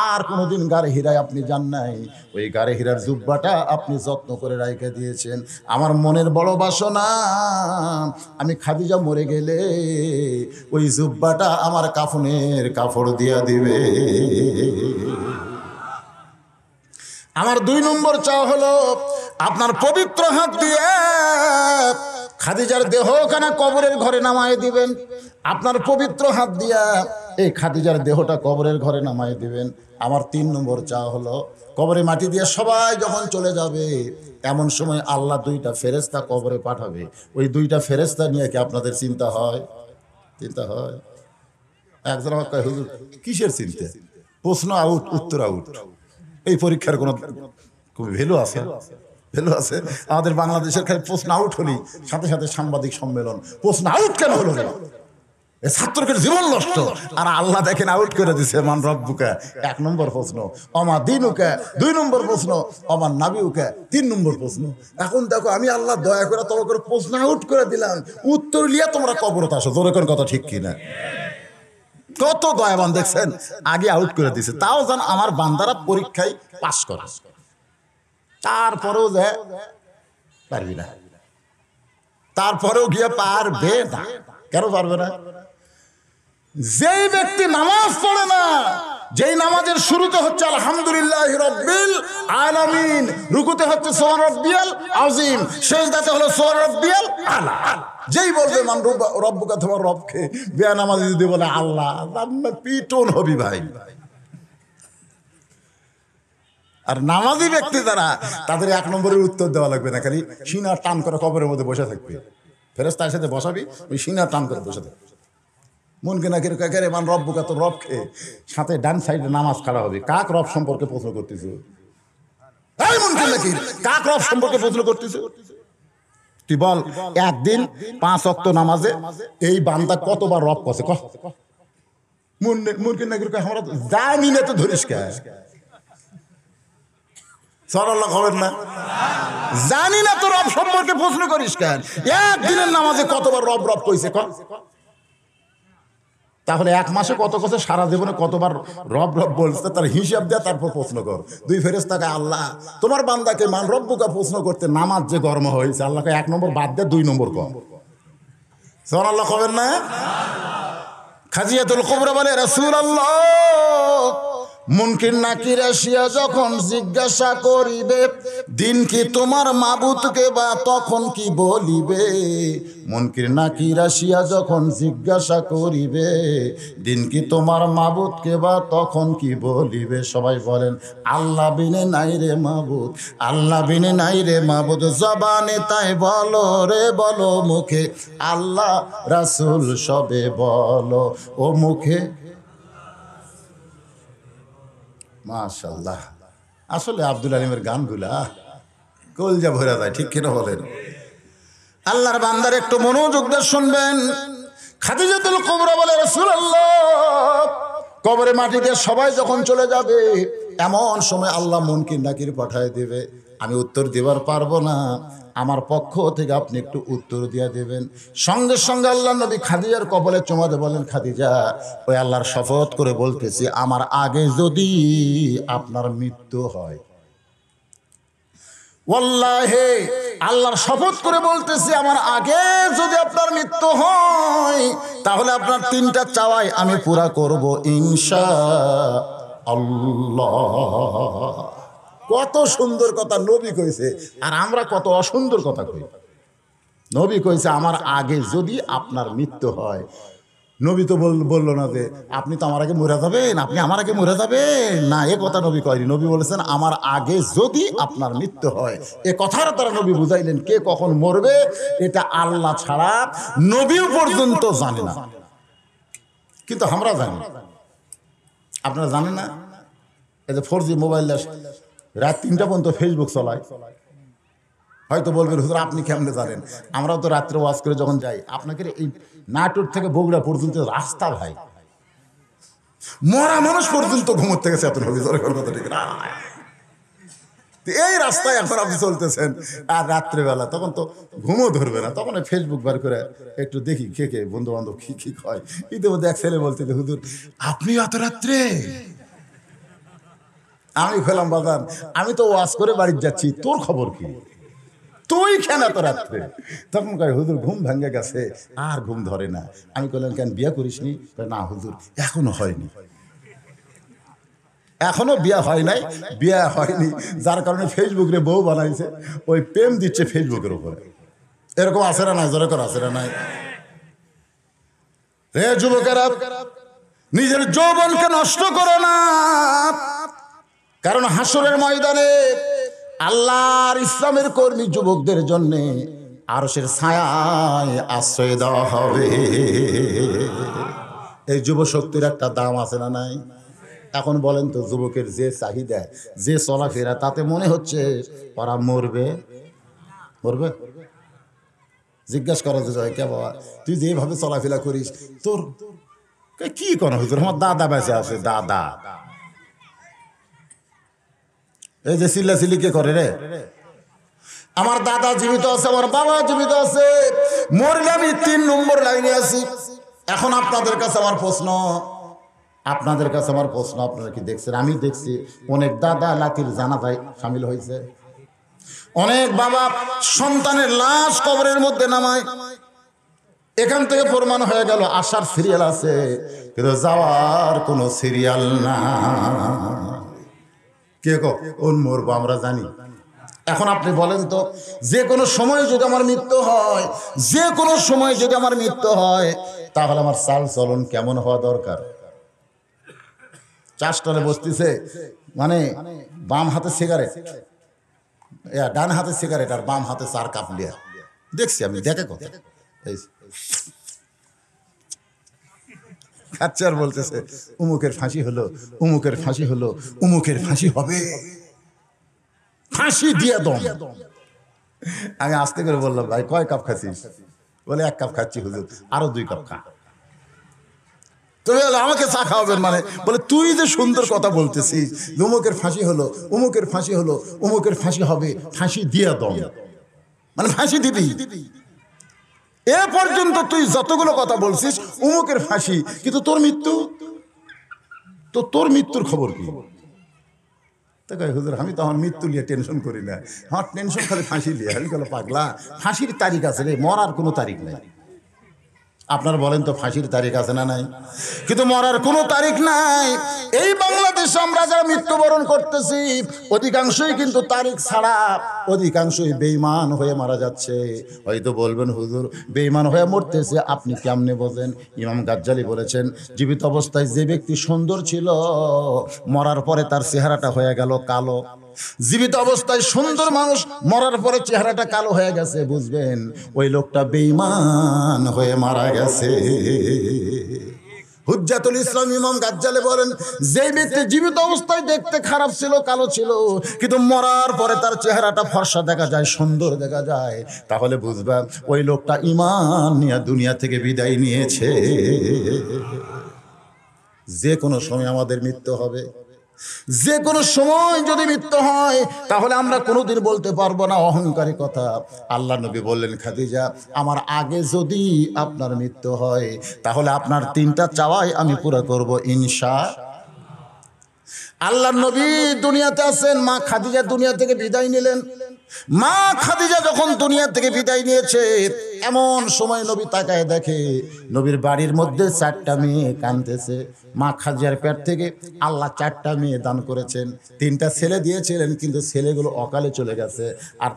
আর কোনোদিন গাড়ে হীরায় আপনি যান নাই, ওই গাড়ে হীরার জুব্বাটা আপনি যত্ন করে রেখে দিয়েছেন। আমার মনের বড় বাসনা, আমি খাদিজা মরে গেলে ওই জুব্বাটা আমার কাফনের কাপড় দিয়া দিবে। আমার 2 নম্বর চাওয়া হলো আপনার পবিত্র হাত দিয়ে খাদিজার দেহখানা কবরের ঘরে নামায় দিবেন। আপনার পবিত্র হাত দিয়া এই খাদিজার দেহটা কবরের ঘরে নামায় দিবেন। আমার 3 নম্বর চাওয়া হলো কবরে মাটি দিয়ে সবাই যখন চলে যাবে, এমন সময় আল্লাহ 2টা ফেরেশতা কবরে পাঠাবে। ওই 2টা ফেরেশতা নিয়ে কি আপনাদের চিন্তা হয়? চিন্তা হয়? একজন আমাকে কয়, হুজুর কিসের চিন্তা? প্রশ্ন আউট, উত্তর আউট। এই পরীক্ষার কোনো ভ্যালু আছে? ভ্যালু আছে? আমাদের বাংলাদেশের খালি প্রশ্ন আউট হলি সাথে সাথে সাংবাদিক সম্মেলন, প্রশ্ন আউট কেন হলো না? ছাত্রকে জীবন নষ্ট। আর আল্লাহ দেখেন আউট করে দিছে, মান রব্বুকা 1 নম্বর প্রশ্ন, অমা দিনুকা 2 নম্বর প্রশ্ন, অমান নাবিউকা 3 নম্বর প্রশ্ন। এখন দেখো আমি আল্লাহ দয়া করে তোমাকে করে প্রশ্ন আউট করে দিলাম, উত্তর লিয়া তোমরা কবরত আসো। তোর কোন কথা ঠিক কিনা? কত দয়াবান দেখছেন, আগে আউট করে দিছে, তাও যেন আমার বান্দারা পরীক্ষায় পাস করে। তারপরেও যে পারবি না, তারপরেও গিয়ে পারবে না। কেন পারবে না? যেই ব্যক্তি নামাজ পড়ে না, যেই নামাজের শুরুতে হচ্ছে আলহামদুলিল্লাহি রাব্বিল আলামিন, রুকুতে হচ্ছে সুবহান রাব্বিয়াল আযীম, সিজদাতে হলো সুবহান রাব্বিয়াল আলা, যেই বলবে মান রব্বুকা, তোমার রবকে, বেনামাজি যদি বলে আল্লাহ, পিটন হবি ভাই। আর নামাজি ব্যক্তি যারা, তাদের এক নম্বরের উত্তর দেওয়া লাগবে না, খালি সিনা টান করে কবরের মধ্যে বসে থাকবে। ফেরেশতার সাথে বসাবি, ওই সিনা টান করে বসে থাকবে। মনকে না কেরে কাকে মান রব্বুকা, তো রবকে, সাথে ডান সাইডে নামাজ খাড়া হবে। কাক রব সম্পর্কে প্রশ্ন করতেছে? এই মনকে নাকি কাক রব সম্পর্কে প্রশ্ন করতেছে? তুই বল, একদিন 5 ওয়াক্ত নামাজে এই বান্দা কতবার রব কছে? মনকে নাকি আমরা জানি না, তো ধরিস কে? সরাল্লাহ খবর না, জানি না তো রব সম্পর্কে প্রশ্ন করিস কেন? একদিনের নামাজে কতবার রব রব কইছে? তাহলে এক মাসে কত কথা, সারা জীবনে কতবার রব রব বলছে, তার হিসাব দেয়া, তারপর প্রশ্ন কর। দুই ফেরেশতাকে আল্লাহ তোমার বান্দাকে মান রব্বুকা প্রশ্ন করতে নামাজ যে গরম হয়েছে, আল্লাহকে 1 নম্বর বাদ দে, 2 নম্বর কম। সুবহানাল্লাহ খবর না? খাজিয়াতুল কুবরা বলে, রাসূলুল্লাহ, মুনকির নাকির আসিয়া যখন জিজ্ঞাসা করিবে দিন কি তোমার মাবুদকে, বা তখন কি বলিবে? মুনকির নাকির আসিয়া যখন জিজ্ঞাসা করিবে দিন কি তোমার মাবুদকে, বা তখন কি বলিবে? সবাই বলেন, আল্লাহ বিনে নাই রে মাবুদ, আল্লাহ বিনে নাই রে মাবুদ, জবানে তাই বলো রে বলো, মুখে আল্লাহ রাসূল সবে বলো, ও মুখে। মাশাআল্লাহ, আসলে আব্দুল আলিমের গানগুলা কলজা ভরা যায়, ঠিক কিনা বলেন? আল্লাহর বান্দার একটু মনোযোগ দিয়ে শুনবেন। খাদিজাতুল কুবরা বলে, রাসূলুল্লাহ, কবরে মাটি দিয়ে সবাই যখন চলে যাবে, এমন সময় আল্লাহ মুনকির নাকির পাঠায় দেবে, আমি উত্তর দেবার পারবো না, আমার পক্ষ থেকে আপনি একটু উত্তর দিয়ে দেবেন। সঙ্গে সঙ্গে আল্লাহ নবী খাদিজার কপালে চুমা দিয়ে বলেন, খাদিজা, ওই আল্লাহর শপথ করে বলতেছি, আমার আগে যদি আপনার মৃত্যু হয়, ওয়াল্লাহি আল্লাহর শপথ করে বলতেছি, আমার আগে যদি আপনার মৃত্যু হয়, তাহলে আপনার 3টা চাওয়াই আমি পুরা করব ইনশাআল্লাহ। কত সুন্দর কথা নবী কইছে, আর আমরা কত অসুন্দর কথা কই। নবী কইছে, আমার আগে যদি আপনার মৃত্যু হয়। নবী তো বললো না যে আপনি তো আমার আগে মরে যাবেন, আপনি আমার আগে মরে যাবেন, না, এ কথা নবী কয়নি। নবী বলেছেন, আমার আগে যদি আপনার মৃত্যু হয়। এ কথার দ্বারা নবী বুঝাইলেন, কে কখন মরবে এটা আল্লাহ ছাড়া নবীও পর্যন্ত জানে না, কিন্তু আমরা জানি। আপনারা জানেন না? এই যে 4G মোবাইল রাত 3টা পর্যন্ত ফেসবুক চলায়। হয়তো বলবেন, হুজুর আপনি কেমনে জানেন? আমরাও তো রাত্রে ওয়াজ করে যখন যাই, আপনাকে এই নাটোর থেকে বগুড়া পর্যন্ত রাস্তা ভাই, মরা মানুষ পর্যন্ত ঘুমোতে গেছে এত নবী। এই রাস্তায় এখন আপনি চলতেছেন, আর রাত্রেবেলা তখন তো ঘুমও ধরবে না, তখন ফেসবুক বার করে একটু দেখি কে কে বন্ধু বান্ধব কি হয়। ইতিমধ্যে এক ছেলে বলতে, হুজুর আপনি এত রাত্রে? আমি খেলাম, বাজান আমি তো ওয়াজ করে বাড়ি যাচ্ছি, তোর খবর কি? তুই কেন এত রাত্রে? তখন কয়, হুজুর ঘুম ভেঙে গেছে, আর ঘুম ধরে না। আমি বললাম, কেন বিয়ে করিসনি? না হুজুর, এখনো হয়নি। এখনো বিয়ে হয় নাই, বিয়ে হয়নি, যার কারণে ফেসবুকে বউ বানাইছে, ওই প্রেম দিচ্ছে ফেসবুকের উপরে। এরকম আছে না নাই? জোরে করে আছে না নাই? রে যুবকেরা, নিজের যৌবনকে নষ্ট করো না, কারণ হাসরের ময়দানে আল্লাহর ইসলামের কর্মী যুবকদের জন্য আরশের ছায়ায় আশ্রয় দেওয়া হবে। এই যুব শক্তির একটা দাম আছে না নাই? এখন বলেন তো, যুবকের যে চাহিদা, যে চলাফেরা, তাতে মনে হচ্ছে ওরা মরবে। মরবে? জিজ্ঞাসা করা যায়, কে বাবা তুই যেভাবে চলাফেরা করিস, তোর কি কোনো হুজুর, আমার দাদা বেঁচে আছে, দাদা। এই যে চিল্লাচিল্লি কে করে রে? আমার দাদা জীবিত আছে, আমার বাবা জীবিত আছে, মরলে আমি 3 নম্বর লাইনে আছি। এখন আপনাদের কাছে আমার প্রশ্ন, আপনারা কি দেখছেন? আমি দেখছি অনেক দাদা লাতির জানাজায় সামিল হয়েছে। অনেক বাবা সন্তানের লাশ কবরের মধ্যে নামায়, এখান থেকে প্রমাণ হয়ে গেল আসার সিরিয়াল আছে কিন্তু যাওয়ার কোনো সিরিয়াল না। কে কোন মরবো আমরা জানি। এখন আপনি বলেন তো, যে কোনো সময় যদি আমার মৃত্যু হয়, যে কোনো সময় যদি আমার মৃত্যু হয়, তাহলে আমার চাল চলন কেমন হওয়া দরকার? চাষটলে বসতেছে, মানে বাম হাতে সিগারেট, ডান হাতে সিগারেট আর বাম হাতে 4 কাপ লিয়া দেখছি আমি, দেখে কথা খাচ্ছে আর বলতেছে উমুকের ফাঁসি হলো, উমুকের ফাঁসি হলো, উমুকের ফাঁসি হবে, ফাঁসি দিয়ে দম। আমি আস্তে করে বললাম, ভাই কয় কাপ খাচ্ছিস? বলে 1 কাপ খাচ্ছি হুজুর। আরো 2 কাপ খা। তুমি আমাকে চা খাওয়াবেন মানে? বলে তুই যে সুন্দর কথা বলতেছিস, উমুকের ফাঁসি হলো, উমুকের ফাঁসি হলো, উমুকের ফাঁসি হবে, ফাঁসি দিয়ে দম, মানে ফাঁসি দিবি। এ পর্যন্ত তুই যতগুলো কথা বলছিস উমুকের ফাঁসি, কিন্তু তোর মৃত্যু, তো তোর মৃত্যুর খবর কি? হুজুর আমি তো আমার মৃত্যু নিয়ে টেনশন করি না, আমার টেনশন খালি ফাঁসি নিয়ে। আমি বলো পাগলা, ফাঁসির তারিখ আছে রে, মরার কোনো তারিখ নাই। আপনার বলেন তো ফাঁসির তারিখ আছে না নাই? কিন্তু মরার কোনো তারিখ নাই। এই বাংলাদেশে আমরা যারা মৃত্যুবরণ করতেছি অধিকাংশই কিন্তু তারিখ ছাড়া, অধিকাংশই বেঈমান হয়ে মারা যাচ্ছে। হয়তো বলবেন হুজুর বেঈমান হয়ে মরতেছে আপনি কেমনে বোঝেন? ইমাম গাজ্জালি বলেছেন, জীবিত অবস্থায় যে ব্যক্তি সুন্দর ছিল মরার পরে তার চেহারাটা হয়ে গেল কালো। জীবিত অবস্থায় সুন্দর মানুষ মরার পরে চেহারাটা কালো হয়ে গেছে, বুঝবেন ওই লোকটা বেঈমান হয়ে মারা গেছে। হুজ্জাতুল ইসলাম ইমাম গাজ্জালি বলেন, যে ব্যক্তি জীবিত অবস্থায় দেখতে খারাপ ছিল, কালো ছিল, কিন্তু মরার পরে তার চেহারাটা ফর্সা দেখা যায়, সুন্দর দেখা যায়, তাহলে বুঝবা ওই লোকটা ঈমান নিয়ে দুনিয়া থেকে বিদায় নিয়েছে। যে কোনো সময় আমাদের মৃত্যু হবে, যে কোনো সময় যদি মৃত্যু হয় তাহলে আমরা কোনোদিন বলতে পারবো না অহংকারী কথা। আল্লাহ নবী বললেন, খাদিজা আমার আগে যদি আপনার মৃত্যু হয় তাহলে আপনার 3টা চাওয়াই আমি পুরো করব ইনশাআল্লাহ। আল্লাহ নবী দুনিয়াতে আছেন, মা খাদিজা দুনিয়া থেকে বিদায় নিলেন। মা খাদিজা যখন দুনিয়া থেকে বিদায় নিয়েছে, এমন সময় নবী তাকায় দেখে নবীর বাড়ির মধ্যে 4টা মেয়ে কাঁদতেছে। মা খাদিজার পেট থেকে আল্লাহ 4টা মেয়ে দান করেছেন। 3টা ছেলে দিয়েছিলেন, কিন্তু ছেলেগুলো অকালে চলে গেছে। আর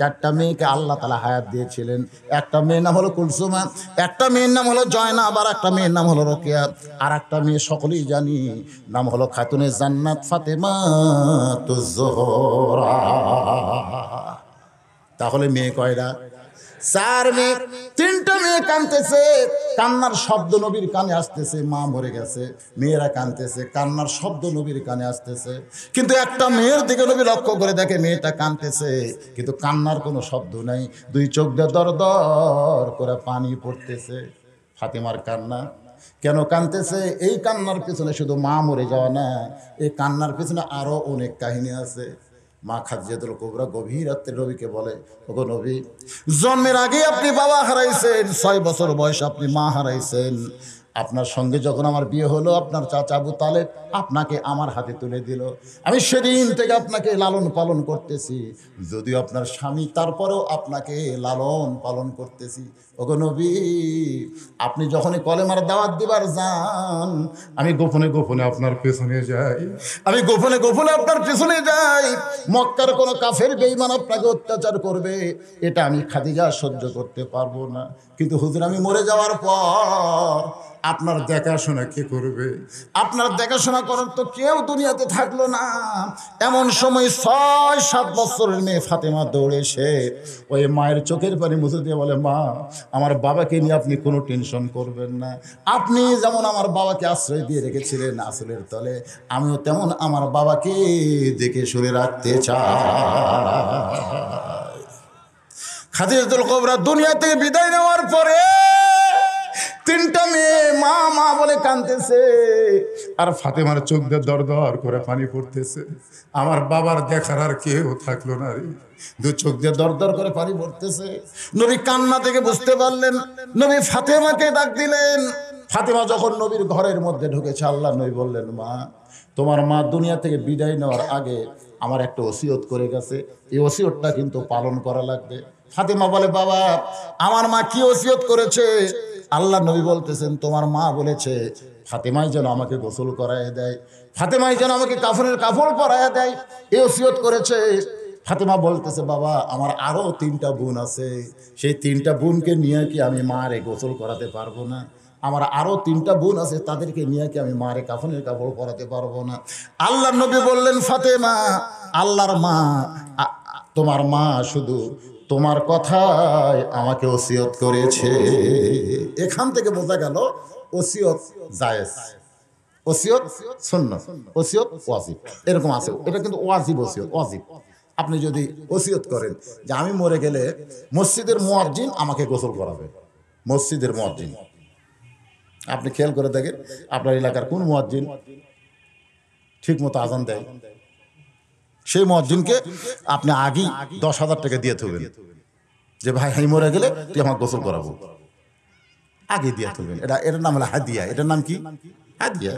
4টা মেয়েকে আল্লাহ তাআলা হায়াত দিয়েছিলেন। একটা মেয়ের নাম হলো কুলসুমা, একটা মেয়ের নাম হলো জয়নাব, আর একটা মেয়ের নাম হলো রোকেয়া, আর একটা মেয়ে সকলেই জানি নাম হলো খাতুনে জান্নাত ফাতেমাতুজ জোহরা। তাহলে মেয়ে কয়টা? 4 মেয়ে। 3টা মেয়ে কাঁদতেছে, কান্নার শব্দ নবীর কানে আসতেছে। মা মরে গেছে, মেয়েরা কাঁদতেছে, কান্নার শব্দ নবীর কানে আসতেছে। কিন্তু একটা মেয়ের দিকে নবী লক্ষ্য করে দেখে মেয়েটা কাঁদতেছে, কিন্তু কান্নার কোনো শব্দ নাই। 2 চোখ দিয়ে দর দর করে পানি পড়তেছে। ফাতেমার কান্না। কেন কাঁদতেছে? এই কান্নার পিছনে শুধু মা মরে যাওয়া না, এই কান্নার পিছনে আরো অনেক কাহিনী আছে। মা খাদিজাতুল কুবরা গভীর রাত্রে নবীকে বলে, ওগো নবী, জন্মের আগে আপনি বাবা হারাইছেন, 6 বছর বয়সে আপনি মা হারাইছেন। আপনার সঙ্গে যখন আমার বিয়ে হলো, আপনার চাচা আবু তালেব আপনাকে আমার হাতে তুলে দিল। আমি সেদিন থেকে আপনাকে লালন পালন করতেছি, যদিও আপনার স্বামী, তারপরেও আপনাকে লালন পালন করতেছি। ওগো নবী, আপনি যখনই কলেমার দাওয়াত দিবার যান, আমি গোপনে গোপনে আপনার পেছনে যাই, আমি গোপনে গোপনে আপনার পেছনে যাই। মক্কার কোনো কাফের বেঈমান আপনাকে অত্যাচার করবে, এটা আমি খাদিজা সহ্য করতে পারবো না। কিন্তু হুজুর আমি মরে যাওয়ার পর আপনার দেখাশোনা কে করবে? আপনার দেখাশোনা করার তো কেউ দুনিয়াতে থাকলো না। এমন সময় 6-7 বছরের মেয়ে ফাতেমা দৌড়ে এসে ওই মায়ের চোখের পানি মুছে দিয়ে বলে, মা আমার বাবাকে নিয়ে আপনি কোনো টেনশন করবেন না। আপনি যেমন আমার বাবাকে আশ্রয় দিয়ে রেখেছিলেন আসলের তলে, আমিও তেমন আমার বাবাকে দেখে শুনে রাখতে চাই। খাদিজাতুল কুবরা দুনিয়া থেকে বিদায় নেওয়ার পরে 3টা মেয়ে মা মা বলে কাঁদতেছে, আর ফাতেমার চোখ দিয়ে দর দর করে পানি পড়তেছে। আমার বাবার দেখার আর কেউ থাকলো না রে। 2 চোখ দিয়ে দর দর করে পানি পড়তেছে। নবী কান্না থেকে বুঝতে পারলেন, নবী ফাতেমাকে ডাক দিলেন। ফাতেমা যখন নবীর ঘরের মধ্যে ঢুকেছে, আল্লাহ নবী বললেন, মা তোমার মা দুনিয়া থেকে বিদায় নেওয়ার আগে আমার একটা ওসিয়ত করে গেছে, এই ওসিয়তটা কিন্তু পালন করা লাগবে। ফাতেমা বলে, বাবা আমার মা কি ওসিয়ত করেছে? আল্লাহ নবী বলতেছেন, তোমার মা বলেছে ফাতেমাই যেন আমাকে গোসল করায় দেয়, ফাতেমাই যেন আমাকে কাফনের কাপড় পরায় দেয়, এই ওসিয়ত করেছে। ফাতেমা বলতেছে, বাবা আমার আরো 3টা বোন আছে, সেই 3টা বোনকে নিয়ে কি আমি মারে গোসল করাতে পারবো না? আমার আরো 3টা বোন আছে, তাদেরকে নিয়ে কি আমি মারে কাফনের কাপড় পরাতে পারবো না? আল্লাহ নবী বললেন, ফাতেমা আল্লাহর মা, তোমার মা শুধু তোমার কথায় আমাকে ওসিয়ত করেছে। এখান থেকে বোঝা গেল ওসিয়ত জায়েজ, ওসিয়ত সুন্নাত, ওসিয়ত ওয়াজিব, এরকম আছে। এটা কিন্তু ওয়াজিব ওসিয়ত, ওয়াজিব। আপনি যদি ওসিয়ত করেন যে আমি মরে গেলে মসজিদের মুয়াজ্জিন আমাকে গোসল করাবে, মসজিদের মুয়াজ্জিন, আপনি খেয়াল করে দেখেন আপনার এলাকার কোন মুয়াজ্জিন ঠিক মতো আজান দেয়, সেই মুয়াজ্জিনকে আপনি আগেই 10,000 টাকা দিয়ে থাকবেন যে ভাই আমি মরে গেলে তুই আমাকে গোসল করাবো, আগে দিয়ে থাকবেন। এটার নাম হলো হাদিয়া। এটার নাম কি? হাদিয়া।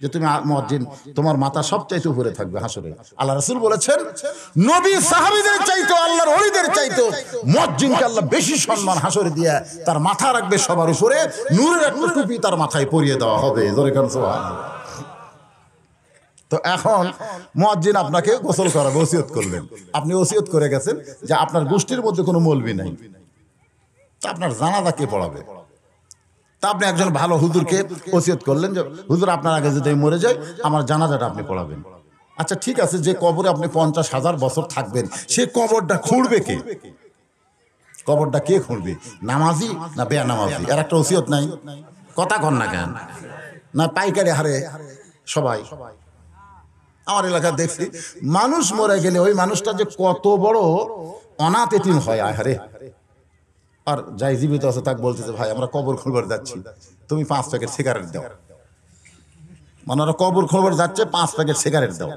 যে তুমি মুয়াজ্জিন, তোমার মাথা সবচাইতে উপরে থাকবে হাসরে। আল্লাহ রাসূল বলেছেন, নবী সাহাবীদের চাইতো আল্লাহর ওলিদের চাইতো মুয়াজ্জিনকে আল্লাহ বেশি সম্মান হাসরে দিয়া তার মাথা রাখবে সবার উপরে, নূরের একটা টুপি তার মাথায় পরিয়ে দেওয়া হবে। জোরে কান সুবহানাল্লাহ। তো এখন মুয়াজ্জিন আপনাকে গোসল করাবে, ওসিয়ত করলেন, আপনি ওসিয়ত করে গেছেন যে আপনার গোষ্ঠীর মধ্যে কোনো মৌলবি নাই, তা আপনার জানাজা কে পড়াবে? তা আপনি একজন ভালো হুজুরকে ওসিয়ত করলেন যে হুজুর আপনার আগে যদি আমি মরে যাই আমার জানাজাটা আপনি পড়াবেন। আচ্ছা ঠিক আছে, যে কবরে আপনি 50,000 বছর থাকবেন সে কবরটা খুঁড়বে কে? কবরটা কে খুঁড়বে? নামাজি না বেনামাজি? এর একটা ওসিয়ত নাই? কথা কন না কেন? না পাইকারি হারে সবাই? আমার এলাকায় দেখছি মানুষ মরে গেলে ওই মানুষটা যে কত বড় অনাথ এতিম হয়, আহারে। আর যাই জীবিত আছে তাকে বলতেছে, ভাই আমরা কবর খুলবার যাচ্ছি, তুমি 5 প্যাকেট সিগারেট দাও। মানে ওরা কবর খুলবার যাচ্ছে, 5 প্যাকেট সিগারেট দাও।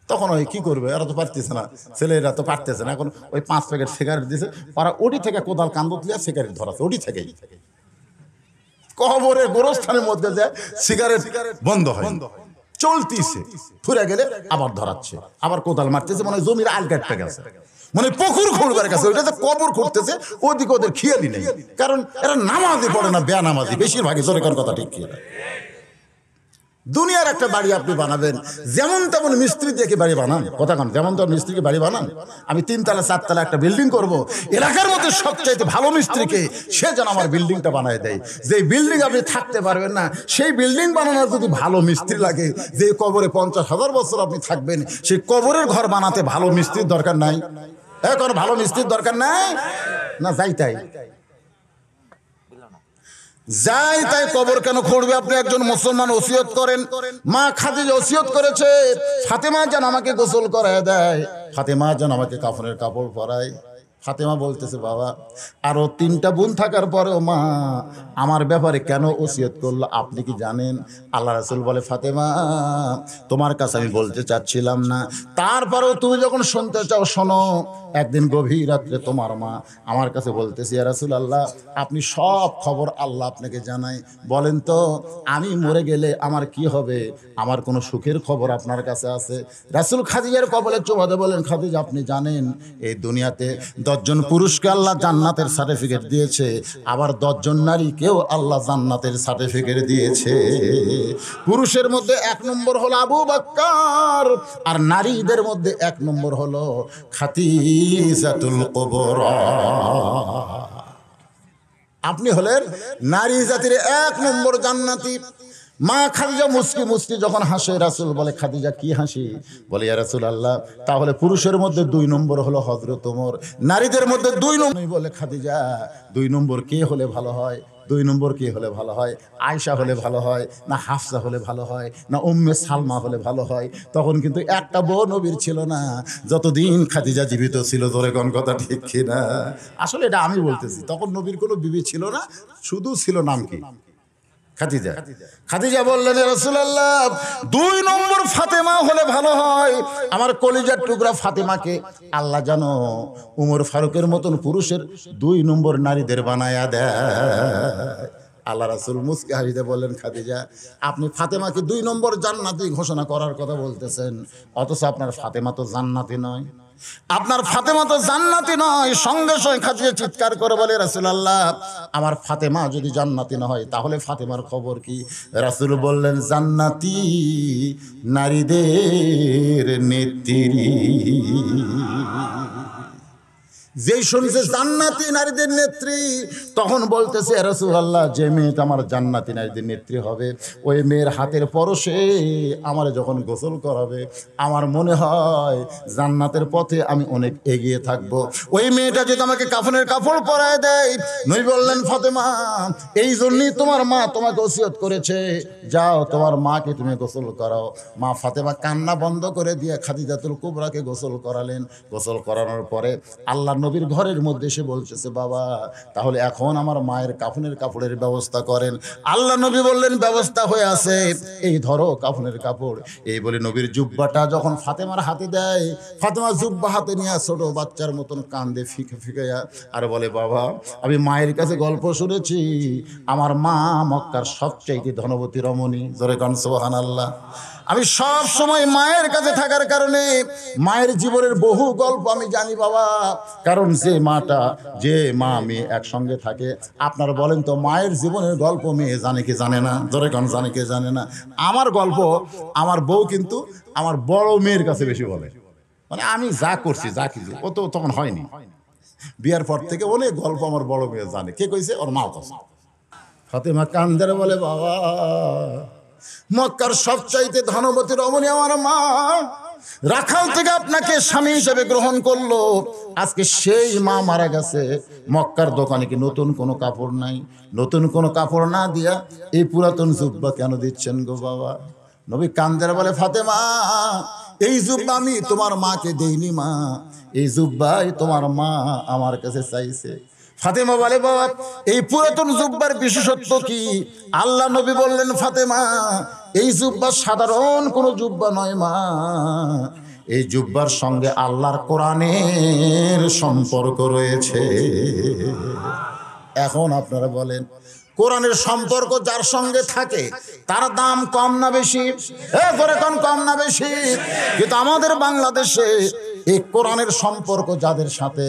তখন ওই কি করবে, এরা তো পারতেছে না, ছেলেরা তো পারতেছে না। এখন ওই 5 প্যাকেট সিগারেট দিয়েছে, ওরা ওটি থেকে কোদাল কান্দত লিয়া সিগারেট ধরাছে, ওটি থেকেই কবরের গোরস্থানের মধ্যে যায় সিগারেট বন্ধ হয়, চলতিছে, ফুরে গেলে আবার ধরাচ্ছে, আবার কোদাল মারতেছে, মানে জমির আল কাটতে গেছে, মানে পুকুর খুঁড়বার কাছে, ওইটা যে কবর খুঁড়তেছে ওদিকে ওদের খেয়ালই নেই। কারণ এরা নামাজি পড়ে না, বেনামাজি বেশিরভাগই। জোরে কার কথা ঠিক কি? দুনিয়ার একটা বাড়ি আপনি বানাবেন, যেমন তেমন মিস্ত্রি দিয়ে বাড়ি বানান, কথা কন, যেমন তেমন মিস্ত্রিকে বাড়ি বানান। আমি 3 তলা 4 তলা একটা বিল্ডিং করব, এলাকার মধ্যে সবচাইতে ভালো মিস্ত্রিকে সে যেন আমার বিল্ডিংটা বানায় দেয়। যে বিল্ডিং আপনি থাকতে পারবেন না, সেই বিল্ডিং বানানোর যদি ভালো মিস্ত্রি লাগে, যে কবরে 50,000 বছর আপনি থাকবেন, সেই কবরের ঘর বানাতে ভালো মিস্ত্রির দরকার নাই? এখন ভালো মিস্ত্রির দরকার নাই না? যাই তাই যাই তাই কবর কেন খুঁড়বে? আপনি একজন মুসলমান ওসিয়ত করেন, মা খাদিজা ওসিয়ত করেছে ফাতেমা যেন আমাকে গোসল করায় দেয়, ফাতেমা যেন আমাকে কাফনের কাপড় পরায়। ফাতেমা বলতেছে, বাবা আরো 3টা বোন থাকার পরেও মা আমার ব্যাপারে কেন ওসিয়ত করলো আপনি কি জানেন? আল্লাহ রাসূল বলে, ফাতেমা তোমার কাছে আমি বলতে চাচ্ছিলাম না, তারপরেও তুমি যখন শুনতে চাও শোনো। একদিন গভীর রাত্রে তোমার মা আমার কাছে বলতেছে, ইয়া রাসূলুল্লাহ আপনি সব খবর আল্লাহ আপনাকে জানায়, বলেন তো আমি মরে গেলে আমার কি হবে? আমার কোনো সুখের খবর আপনার কাছে আছে? রাসূল খাদিজার কবলে চুমাতে বলেন, খাদিজা আপনি জানেন এই দুনিয়াতে 10 জন পুরুষকে আল্লাহ জান্নাতের সার্টিফিকেট দিয়েছে, আবার 10 জন নারীকেও আল্লাহ জান্নাতের সার্টিফিকেট দিয়েছে। পুরুষের মধ্যে 1 নম্বর হলো আবু বকর, আর নারীদের মধ্যে 1 নম্বর হলো খাদিজাতুল কুবরা। আপনি হলেন নারী জাতির 1 নম্বর জান্নাতি। মা খাদিজা মুস্কি মুস্কি যখন হাসে, রাসূল বলে, খাদিজা কি হাসি? বলে, ইয়া রাসূলুল্লাহ তাহলে পুরুষের মধ্যে 2 নম্বর হলো হযরত ওমর, নারীদের মধ্যে 2 নম্বর। বলে, খাদিজা 2 নম্বর কে হলে ভালো হয়? 2 নম্বর কে হলে ভালো হয়? আয়েশা হলে ভালো হয় না হাফসা হলে ভালো হয় না উম্মে সালমা হলে ভালো হয়? তখন কিন্তু একটা বউ নবীর ছিল না যতদিন খাদিজা জীবিত ছিল। জোরে কোন কথা ঠিক কিনা? আসলে এটা আমি বলতেছি, তখন নবীর কোনো বিবি ছিল না, শুধু ছিল নাম কি? খাদিজা। খাদিজা বললেন, ইয়া রাসূলুল্লাহ 2 নম্বর ফাতেমা হলে ভালো হয়। আমার কলিজার টুকরা ফাতেমাকে আল্লাহ জানো উমর ফারুকের মতন পুরুষের 2 নম্বর নারীদের বানায়া দেয়। আল্লাহ রাসূল মুস্কি হাসিতে বললেন, খাদিজা আপনি ফাতেমাকে 2 নম্বর জান্নাতি ঘোষণা করার কথা বলতেছেন, অথচ আপনার ফাতেমা তো জান্নাতি নয়, আপনার ফাতেমা তো জান্নাতি নয়। সঙ্গে সঙ্গে খাদিজা চিৎকার করে বলে, রাসূলুল্লাহ আমার ফাতেমা যদি জান্নাতি না হয় তাহলে ফাতেমার খবর কি? রাসূল বললেন, জান্নাতি নারীদের নেত্রী। যেই শুনছে জান্নাতি নারীদের নেত্রী, তখন বলতেছে, রাসূলুল্লাহ যে মেয়েটা আমার জান্নাতি নারীদের নেত্রী হবে, ওই মেয়ের হাতের পরশে আমার যখন গোসল করাবে আমার মনে হয় জান্নাতের পথে আমি অনেক এগিয়ে থাকব। ওই মেয়েটা যদি আমাকে কাফনের কাপড় পরায় দেয়, নবী বললেন, ফাতেমা এই জন্যই তোমার মা তোমাকে ওসিয়ত করেছে, যাও তোমার মাকে তুমি গোসল করাও। মা ফাতেমা কান্না বন্ধ করে দিয়ে খাদিজাতুল কুবরাকে গোসল করালেন। গোসল করানোর পরে আল্লাহ নবীর ঘরের মধ্যে এসে বলতেছে, বাবা তাহলে এখন আমার মায়ের কাফনের কাপড়ের ব্যবস্থা করেন। আল্লাহ নবী বললেন, ব্যবস্থা হয়ে আছে, এই ধরো কাফনের কাপড়। এই বলে নবীর জুব্বাটা যখন ফাতেমার হাতে দেয়, ফাতেমা জুব্বা হাতে নিয়ে ছোট বাচ্চার মতন কান্দে ফিকে ফিকে আর বলে, বাবা আমি মায়ের কাছে গল্প শুনেছি, আমার মা মক্কার সবচাইতে ধনবতী রমণী। জোরে কান সুবহানাল্লাহ। আমি সব সময় মায়ের কাছে থাকার কারণে মায়ের জীবনের বহু গল্প আমি জানি বাবা। কারণ যে মা মেয়ে একসঙ্গে থাকে, আপনারা বলেন তো মায়ের জীবনের গল্প মেয়ে জানে কি জানে না? ধরে কোন জানে কে জানে না? আমার গল্প আমার বউ কিন্তু আমার বড় মেয়ের কাছে বেশি বলে, মানে আমি যা করছি যা কিছু ও তো তখন হয়নি, বিয়ার পর থেকে অনেক গল্প আমার বড় মেয়ে জানে। কে কইছে? ওর মা কইছে। ফাতেমা কান্দারে বলে, বাবা মক্কার সবচাইতে ধনবতী রমণী আমার মা, রাখাল থেকে আপনাকে স্বামী হিসেবে গ্রহণ করলো, আজকে সেই মা মারা গেছে। মক্কার দোকানে কি নতুন কোনো কাপড় নাই? নতুন কোনো কাপড় না দিয়া এই পুরাতন জুব্বা কেন দিচ্ছেন গো বাবা? নবী কান্দারে বলে, ফাতেমা এই জুব্বা আমি তোমার মাকে দেইনি মা, এই জুব্বাই তোমার মা আমার কাছে চাইছে। ফাতেমা বলে, বাবা এই পুরাতন জুব্বার বিশেষত্ব কি? আল্লাহ নবী বললেন, ফাতেমা এই জুব্বা সাধারণ কোনো জুব্বা নয় মা, এই জুব্বার সঙ্গে আল্লাহর কোরআনের সম্পর্ক রয়েছে। এখন আপনারা বলেন, কোরআনের সম্পর্ক যার সঙ্গে থাকে তার দাম কম না বেশি? কম না বেশি? কিন্তু আমাদের বাংলাদেশে এই কোরআনের সম্পর্ক যাদের সাথে,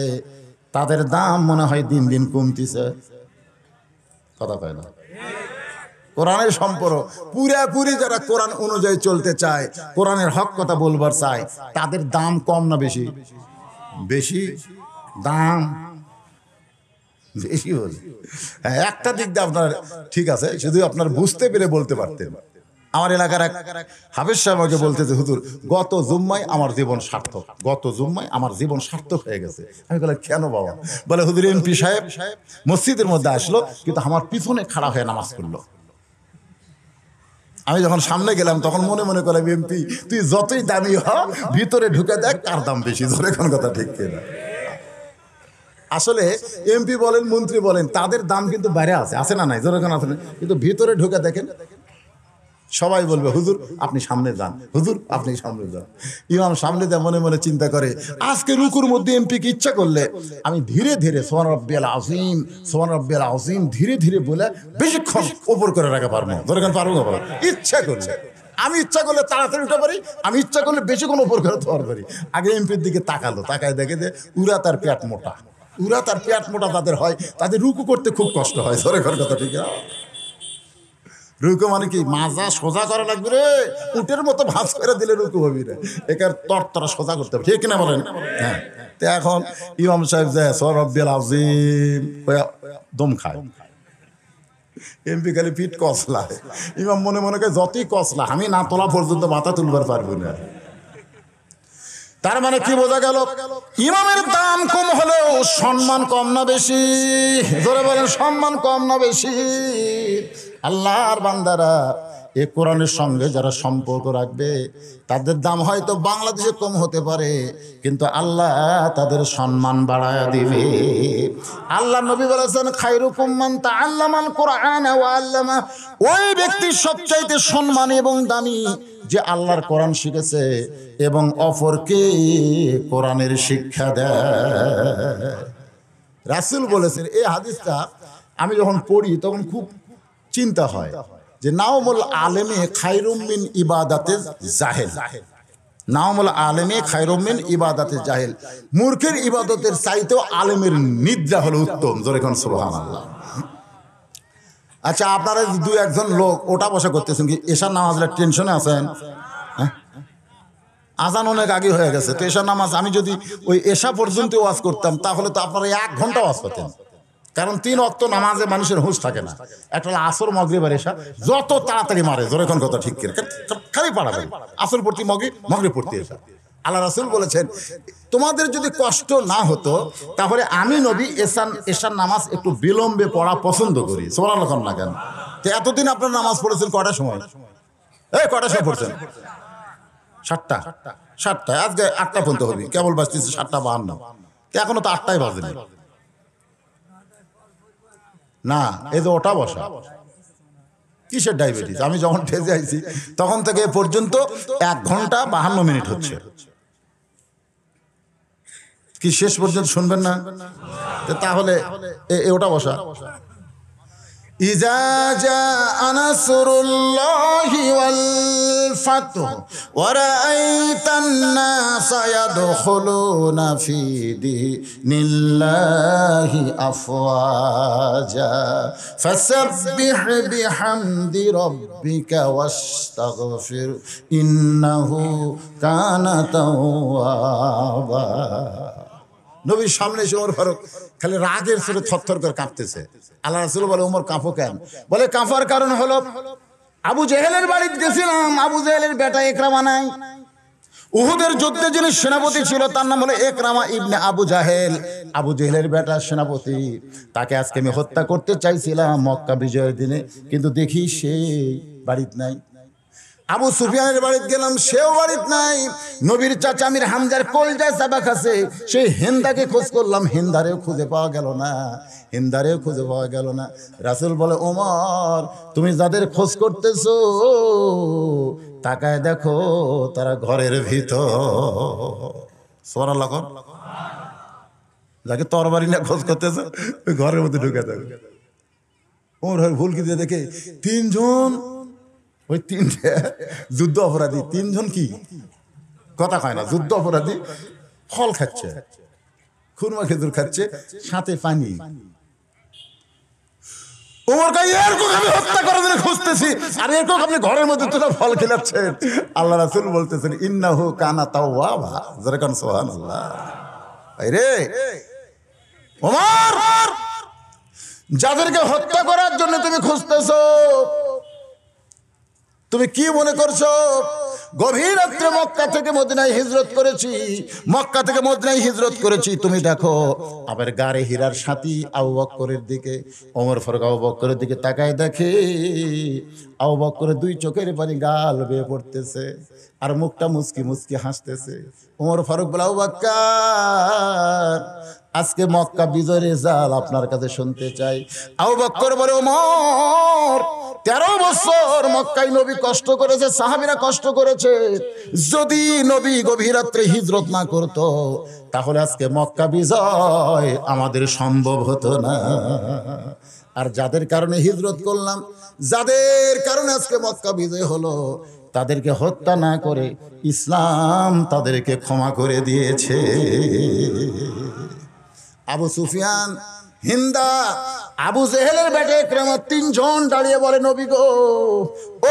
তাদের দাম মনে হয় দিন দিন কমতিছে। কথা কয় না? কোরআনের সম্পর্ক পুরাপুরি যারা কোরআন অনুযায়ী চলতে চায়, কোরআনের হক কথা বলবার চায়, তাদের দাম কম না বেশি? বেশি দাম বেশি বলে। হ্যাঁ, একটা দিক দিয়ে আপনার ঠিক আছে, শুধু আপনার বুঝতে পেরে বলতে পারতেন। আমার এলাকার এক হাফেজ সাহেব আমাকে বলতেছে, হুজুর গত জুম্মায় আমার জীবন সার্থক, গত জুম্মায় আমার জীবন সার্থক হয়ে গেছে। আমি বললাম, কেন বাবা? বলে, হুজুর এমপি সাহেব মসজিদের মধ্যে আসলো, কিন্তু আমার পিছনে খাড়া হয়ে নামাজ পড়লো। আমি যখন সামনে গেলাম তখন মনে মনে করলাম, এমপি তুই যতই দামি হ, ভিতরে ঢুকে দেখ কার দাম বেশি। ধরে কোন কথা ঠিক কিনা? আসলে এমপি বলেন মন্ত্রী বলেন, তাদের দাম কিন্তু বাইরে আছে না নাই? জোরে কোন আছে, কিন্তু ভিতরে ঢুকে দেখেন সবাই বলবে, হুজুর আপনি সামনে যান, হুজুর আপনি সামনে যান। ইমাম সামনে দেয়, মনে মনে চিন্তা করে, আজকে রুকুর মধ্যে এমপিকে ইচ্ছা করলে আমি ধীরে ধীরে সুবহান রাব্বিয়াল আযীম, সুবহান রাব্বিয়াল আযীম ধীরে ধীরে বলে বেশিক্ষণ ওপর করে রাখা পারবো। দরকার পারবো না, ইচ্ছা করলে। আমি ইচ্ছা করলে তাড়াতাড়ি উঠতে পারি, আমি ইচ্ছা করলে বেশিক্ষণ ওপর করে ধরতে পারি। আগে এমপির দিকে তাকালো, তাকায় দেখে যে উরা তার পেট মোটা, উরা তার পেট মোটা তাদের হয়, তাদের রুকু করতে খুব কষ্ট হয়। দরকার কথা ঠিক না? রুকু মানে কি? মাজা সোজা করা লাগবে রে, উটের মতো ভাঁজ করে দিলে রুকু হবি রে, একার তরতরা সোজা করতে হবে, ঠিক কিনা বলেন? হ্যাঁ। তো এখন ইমাম সাহেব যায় সুবহান রাব্বিয়াল আযীম দম খায়, এমপি খালি পিঠ কসলায়। ইমাম মনে মনে করে, যতই কসলা আমি না তোলা পর্যন্ত মাথা তুলবার পারবো না। তার মানে কি বোঝা গেল? ইমামের দাম কম হলেও সম্মান কম না বেশি? ধরে বলেন, সম্মান কম না বেশি? আল্লাহর বান্দারা এই কোরআনের সঙ্গে যারা সম্পর্ক রাখবে, তাদের দাম হয়তো বাংলাদেশে কম হতে পারে, কিন্তু আল্লাহ তাদের সম্মান বাড়ায়া দিবে। আল্লাহ নবী বলেছেন, খায়রুকুম মান তাআল্লামাল কুরআন ওয়া আল্লামা। ওই ব্যক্তি সবচাইতে সম্মানী এবং দামি যে আল্লাহর কোরআন শিখেছে এবং অপরকে কোরআনের শিক্ষা দেয়। রাসূল বলেছেন, এই হাদিসটা আমি যখন পড়ি তখন খুব চিন্তা হয় যে নাওমুল আলেমে খায়রুম মিন ইবাদাতে জাহেল, নাওমুল আলেমে খায়রুম মিন ইবাদাতে জাহেল, মূর্খের ইবাদতের চাইতেও আলেমের নিদ্রা হলো উত্তম। জোরে কোন সুবহানাল্লাহ। আচ্ছা, আপনারা দুই একজন লোক ওটা বসা করতেছেন কি এশার নামাজের টেনশনে আছেন? আজান অনেক আগে হয়ে গেছে, তো এশার নামাজ আমি যদি ওই এশা পর্যন্ত ওয়াজ করতাম তাহলে তো আপনারা 1 ঘন্টা ওয়াজ করতেন। কারণ 3 ওয়াক্ত নামাজে মানুষের হুঁশ থাকে না। একটা হলো আসর, মাগরিব আর এশা, যত তাড়াতাড়ি মারে। জোরে কোন কথা ঠিক কিনা? খালি পাড়াবে আসর পড়তি মাগরিব, মাগরিব পড়তি এশা। আল্লাহ রাসূল বলেছেন তোমাদের যদি কষ্ট না হতো তাহলে আমি নবী এশার নামাজ একটু বিলম্বে পড়া পছন্দ করি। সুবহানাল্লাহ না কেন? তো এতদিন আপনার নামাজ পড়েছেন কয়টার সময়? কয়টার সময় পড়ছেন? 7টায়। আজকে 8টা পর্যন্ত হবে, কেবল বাজতেছে 7:52। এখনো তো 8টাই বাজেনি। না, এই যে ওটা বসা কিসের ডায়াবেটিস? আমি যখন ঠেজে আইছি তখন থেকে এ পর্যন্ত 1 ঘন্টা 52 মিনিট হচ্ছে। কি শেষ পর্যন্ত শুনবেন না? তাহলে ওটা বসা। ইজা জাআ নাসরুল্লাহি ওয়াল ফাতহু ওয়া রাআইতান নাসা ইয়াদখুলুনা ফি দীনিল্লাহি আফওয়াজা ফাসাব্বিহ বিহামদি রাব্বিকা ওয়াস্তাগফির ইন্নাহু কানা তাওয়াবা। নবীর সামনে এসে ওমর ফারুক খালি রাগের সুরে থরথর করে কাঁপতেছে। আল্লাহ রাসূল বলে ওমর কাঁপো কেন? বলে কাঁপার কারণ হলো আবু জেহেলের বাড়িতে গেছিলাম, আবু জেহেলের বেটা ইকরামা নাই। উহুদের যুদ্ধে যিনি সেনাপতি ছিল তার নাম হলো ইকরামা ইবনে আবু জাহেল। আবু জেহেলের বেটা সেনাপতি, তাকে আজকে আমি হত্যা করতে চাইছিলাম মক্কা বিজয়ের দিনে, কিন্তু দেখি সে বাড়িতে নাই। আবু সুফিয়ানের বাড়িতে গেলাম, সেও বাড়িতে নাই। নবীর চাচা আমির হামজার কলজায় চাবাক আছে, সেই হিন্দাকে খোঁজ করলাম, হিন্দারেও খুঁজে পাওয়া গেল না। রাসূল বলে ওমর তুমি যাদের খোঁজ করতেছো তাকায় দেখো তারা ঘরের ভিতর। সুবহানাল্লাহ। যাকে তরবারি না খোঁজ করতেছো ওই ঘরের মধ্যে ঢুকে দেবে। ওমর ভুল কি দিয়ে দেখে 3 জন, ওই 3টে যুদ্ধ অপরাধী। 3 জন কি কথা কয় না, যুদ্ধ অপরাধী ফল খাচ্ছে, খুরমা খেজুর খাচ্ছে, সাথে পানি। ওমর কয় এরকম আমি হত্যা করার জন্য খুঁজতেছি, আর এরকম আপনি ঘরের মধ্যে তো ফল খেলাচ্ছেন। আল্লাহ রাসূল বলতেছেন ইন্নাহু কানা তাওয়াবা। যারা কান সুবহানাল্লাহ। রে ওমর, যাদেরকে হত্যা করার জন্য তুমি খুঁজতেছো তুমি কি মনে করছো? গভীর রাত্রে মক্কা থেকে মদিনায় হিজরত করেছি, তুমি দেখো আবার গারে হীরার সাথী আবু বকরের দিকে, ওমর ফারুক আবু বকরের দিকে তাকায় দেখে আবু বকরের 2 চোখের পানি গাল বেয়ে পড়তেছে আর মুখটা মুচকি মুচকি হাসতেছে। ওমর ফারুক বলে আবু বকর আজকে মক্কা বিজয়ের রেজাল্ট আপনার কাছে শুনতে চাই। আবু বকর বলে ওমর 13 বছর মক্কায় নবী কষ্ট করেছে, সাহাবীরা কষ্ট করেছে। যদি নবী গভীর রাত্রে হিজরত না করত তাহলে আজকে মক্কা বিজয় আমাদের সম্ভব হতো না। আর যাদের কারণে হিজরত করলাম, যাদের কারণে আজকে মক্কা বিজয় হলো, তাদেরকে হত্যা না করে ইসলাম তাদেরকে ক্ষমা করে দিয়েছে। আবু সুফিয়ান, হিন্দা, আবু জেহেলের বেটে ইকরামা 3 জন দাঁড়িয়ে বলে নবী গো,